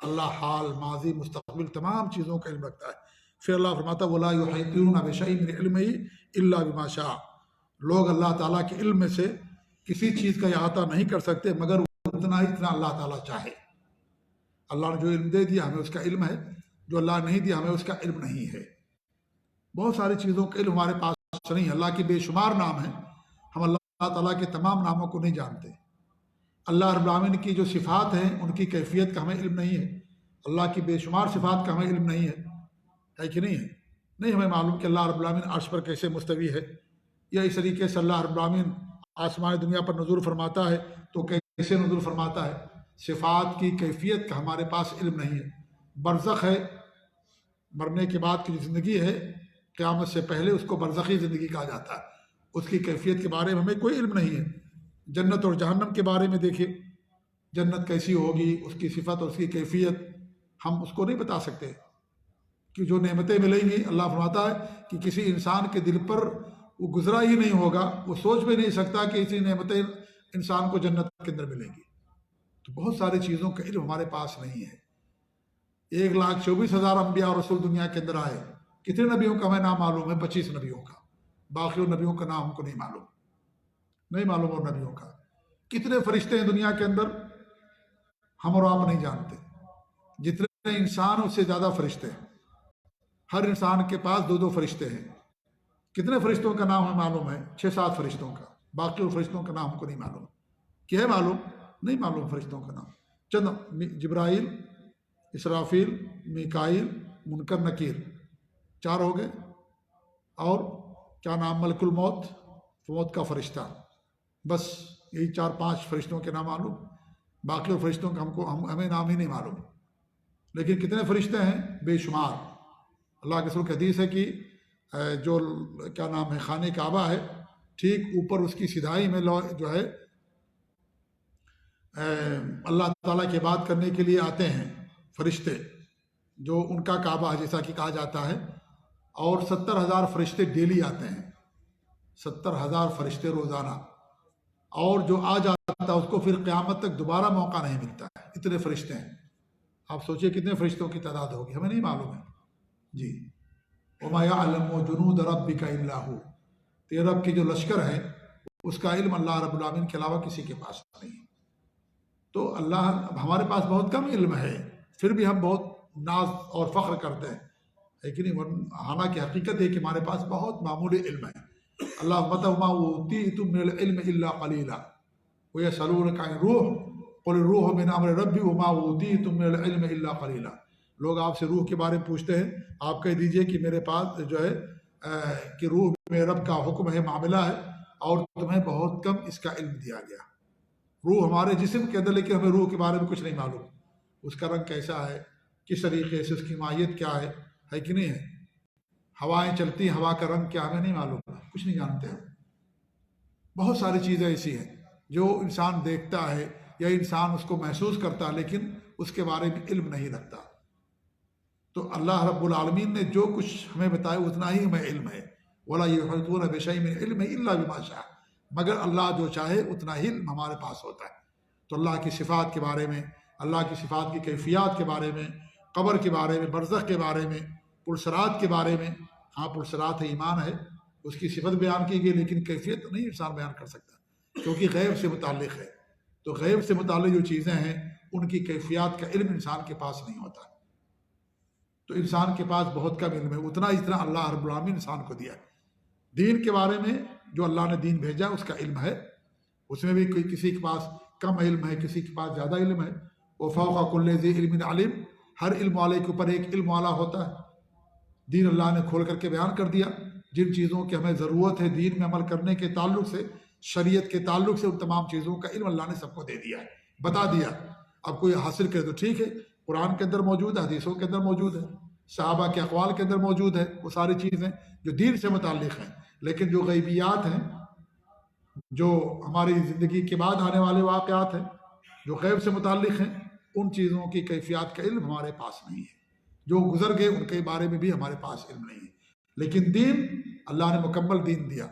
اللہ حال، ماضی، مستقبل تمام چیزوں کا علم رکھتا ہے. پھر اللہ فرماتا وَلَا يُحِيطُونَ بِشَيْءٍ مِّنْ عِلْمِهِ إِلَّا بِمَا شَاءَ. لوگ اللہ تعالیٰ کے علم میں سے کسی چیز کا احاطہ نہیں کر سکتے مگر اتنا ہی جتنا اللہ تعالیٰ چاہے. اللہ نے جو علم دے دیا ہمیں اس کا علم ہے، جو اللہ نہیں دیا ہمیں اس کا علم نہیں ہے. بہت ساری چیزوں کا علم ہمارے پاس نہیں ہے. اللہ کے بے شمار نام ہیں، ہم اللہ تعالیٰ کے تمام ناموں کو نہیں جانتے. اللہ رب العالمین کی جو صفات ہیں ان کی کیفیت کا ہمیں علم نہیں ہے. اللہ کی بے شمار صفات کا ہمیں علم نہیں ہے کہ نہیں ہے؟ نہیں ہمیں معلوم کہ اللہ رب العالمین عرش پر کیسے مستوی ہے، یا اس طریقے سے اللہ رب العالمین آسمان دنیا پر نزول فرماتا ہے تو کیسے نزول فرماتا ہے. صفات کی کیفیت کا ہمارے پاس علم نہیں ہے. برزخ ہے، مرنے کے بعد کی جو زندگی ہے قیامت سے پہلے اس کو برزخی زندگی کہا جاتا ہے. اس کی کیفیت کے بارے میں ہمیں کوئی علم نہیں ہے. جنت اور جہنم کے بارے میں دیکھیے، جنت کیسی ہوگی، اس کی صفت اور اس کی کیفیت ہم اس کو نہیں بتا سکتے. کہ جو نعمتیں ملیں گی، اللہ فرماتا ہے کہ کسی انسان کے دل پر وہ گزرا ہی نہیں ہوگا، وہ سوچ بھی نہیں سکتا کہ اسی نعمتیں انسان کو جنت کے اندر ملیں گی. تو بہت ساری چیزوں کا علم ہمارے پاس نہیں ہے. 1,24,000 انبیاء اور رسول دنیا کے اندر آئے. کتنے نبیوں کا ہمیں نام معلوم ہے؟ 25 نبیوں کا. باقی اور نبیوں کا نام ہم کو نہیں معلوم اور نبیوں کا. کتنے فرشتے ہیں دنیا کے اندر ہم اور آپ نہیں جانتے. جتنے انسان اس سے زیادہ فرشتے ہیں. ہر انسان کے پاس 2 فرشتے ہیں. کتنے فرشتوں کا نام ہمیں معلوم ہے؟ 6-7 فرشتوں کا. باقی اور فرشتوں کا نام ہم کو نہیں معلوم. کیا ہے معلوم؟ نہیں معلوم فرشتوں کا نام. چند: جبرائیل، اسرافیل، میکائیل، منکر، نکیر، 4 ہو گئے. اور کیا نام؟ ملک الموت، موت کا فرشتہ. بس یہی 4-5 فرشتوں کے نام معلوم. باقی اور فرشتوں کا ہمیں نام ہی نہیں معلوم. لیکن کتنے فرشتے ہیں؟ بے شمار. اللہ کے رسول کی حدیث ہے کہ جو کیا نام ہے خانہ کعبہ ہے، ٹھیک اوپر اس کی سیدھائی میں جو ہے اللہ تعالیٰ کی بات کرنے کے لیے آتے ہیں فرشتے، جو ان کا کعبہ ہے جیسا کہ کہا جاتا ہے. اور 70,000 فرشتے ڈیلی آتے ہیں. 70,000 فرشتے روزانہ. اور جو آ جاتا ہے اس کو پھر قیامت تک دوبارہ موقع نہیں ملتا ہے. اتنے فرشتے ہیں. آپ سوچئے کتنے فرشتوں کی تعداد ہوگی، ہمیں نہیں معلوم ہے. جی. وَمَا يَعْلَمُ جُنُودَ رَبِّكَ إِلَّا هُوَ. تیرے رب کی جو لشکر ہے اس کا علم اللہ رب العالمین کے علاوہ کسی کے پاس نہیں. تو اللہ ہمارے پاس بہت کم علم ہے، پھر بھی ہم بہت ناز اور فخر کرتے ہیں، لیکن حالانکہ حقیقت ہے کہ ہمارے پاس بہت معمولی علم ہے. اللہ وَمَا أُوتِيتُم مِّنَ الْعِلْمِ إِلَّا قَلِيلًا وَيَسْأَلُونَكَ عَنِ الرُّوحِ قُلِ الرُّوحُ مِنْ أَمْرِ رَبِّي وَمَا أُوتِيتُم مِّنَ الْعِلْمِ إِلَّا قَلِيلًا. لوگ آپ سے روح کے بارے میں پوچھتے ہیں، آپ کہہ دیجئے کہ میرے پاس جو ہے کہ روح میرے رب کا حکم ہے، معاملہ ہے، اور تمہیں بہت کم اس کا علم دیا گیا۔ روح ہمارے جسم کے اندر، لیکن ہمیں روح کے بارے میں کچھ نہیں معلوم، اس کا رنگ کیسا ہے، کس طریقے سے، اس کی ماہیت کیا ہے کہ نہیں ہے؟ ہوائیں چلتی ہیں، ہوا کا رنگ کیا ہمیں نہیں معلوم، کچھ نہیں جانتے ہم۔ بہت ساری چیزیں ایسی ہیں جو انسان دیکھتا ہے یا انسان اس کو محسوس کرتا ہے، لیکن اس کے بارے میں علم نہیں رکھتا۔ تو اللہ رب العالمین نے جو کچھ ہمیں بتایا اتنا ہی ہمیں علم ہے۔ وَلَا يُحِيطُونَ بِشَيْءٍ مِّنْ عِلْمِهِ إِلَّا بِمَا شَاءَ، مگر اللہ جو چاہے اتنا ہی علم ہمارے پاس ہوتا ہے۔ تو اللہ کی صفات کے بارے میں، اللہ کی صفات کی کیفیات کے بارے میں، قبر کے بارے میں، برزخ کے بارے میں، پرسرات کے بارے میں، ہاں پرسرات ہے، ایمان ہے، اس کی صفت بیان کی گئی، لیکن کیفیت نہیں انسان بیان کر سکتا کیونکہ غیب سے متعلق ہے۔ تو غیب سے متعلق جو چیزیں ہیں ان کی کیفیات کا علم انسان کے پاس نہیں ہوتا۔ تو انسان کے پاس بہت کم علم ہے، اتنا جتنا اللہ رب العالمین انسان کو دیا ہے۔ دین کے بارے میں جو اللہ نے دین بھیجا اس کا علم ہے، اس میں بھی کوئی کسی کے پاس کم علم ہے، کسی کے پاس زیادہ علم ہے۔ وَفَوْقَ كُلِّ ذِي عِلْمٍ عَلِيمٍ، ہر علم والے کے اوپر ایک علم والا ہوتا ہے۔ دین اللہ نے کھول کر کے بیان کر دیا، جن چیزوں کی ہمیں ضرورت ہے دین میں عمل کرنے کے تعلق سے، شریعت کے تعلق سے، ان تمام چیزوں کا علم اللہ نے سب کو دے دیا ہے، بتا دیا۔ اب کوئی حاصل کرے تو ٹھیک ہے، قرآن کے اندر موجود ہے، حدیثوں کے اندر موجود ہے، صحابہ کے اقوال کے اندر موجود ہے، وہ ساری چیزیں جو دین سے متعلق ہیں۔ لیکن جو غیبیات ہیں، جو ہماری زندگی کے بعد آنے والے واقعات ہیں، جو غیب سے متعلق ہیں، ان چیزوں کی کیفیات کا علم ہمارے پاس نہیں ہے۔ جو گزر گئے ان کے بارے میں بھی ہمارے پاس علم نہیں ہے۔ لیکن دین، اللہ نے مکمل دین دیا،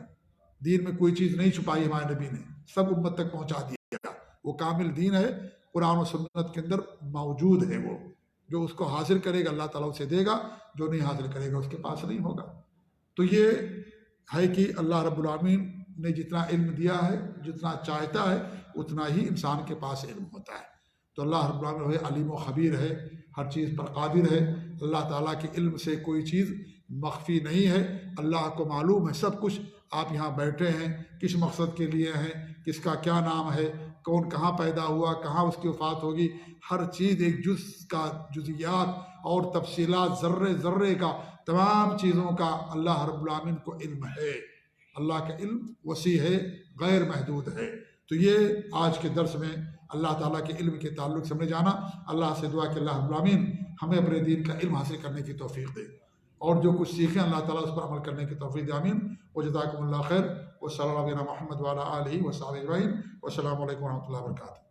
دین میں کوئی چیز نہیں چھپائی، ہمارے نبی نے سب امت تک پہنچا دیا۔ وہ کامل دین ہے، قرآن و سنت کے اندر موجود ہے۔ وہ جو اس کو حاصل کرے گا اللہ تعالیٰ اسے دے گا، جو نہیں حاصل کرے گا اس کے پاس نہیں ہوگا۔ تو یہ ہے کہ اللہ رب العالمین نے جتنا علم دیا ہے، جتنا چاہتا ہے اتنا ہی انسان کے پاس علم ہوتا ہے۔ تو اللہ رب العالمین علیم و خبیر ہے، ہر چیز پر قادر ہے۔ اللہ تعالیٰ کے علم سے کوئی چیز مخفی نہیں ہے، اللہ کو معلوم ہے سب کچھ۔ آپ یہاں بیٹھے ہیں کس مقصد کے لیے ہیں، کس کا کیا نام ہے، کون کہاں پیدا ہوا، کہاں اس کی وفات ہوگی، ہر چیز ایک جز کا، جزیات اور تفصیلات، ذرے ذرے کا، تمام چیزوں کا اللہ رب العالمین کو علم ہے۔ اللہ کا علم وسیع ہے، غیر محدود ہے۔ تو یہ آج کے درس میں اللہ تعالیٰ کے علم کے تعلق سے ہم نے جانا۔ اللہ سے دعا کہ اللہ رب العالمین ہمیں اپنے دین کا علم حاصل کرنے کی توفیق دے، اور جو کچھ سیکھیں اللہ تعالیٰ اس پر عمل کرنے کی توفیق دے۔ آمین۔ وجزاکم اللہ خیر، وصلی اللہ علیہ محمد وعلی آلہ وصحبہ اجمعین، والسلام علیکم ورحمۃ اللہ وبرکاتہ۔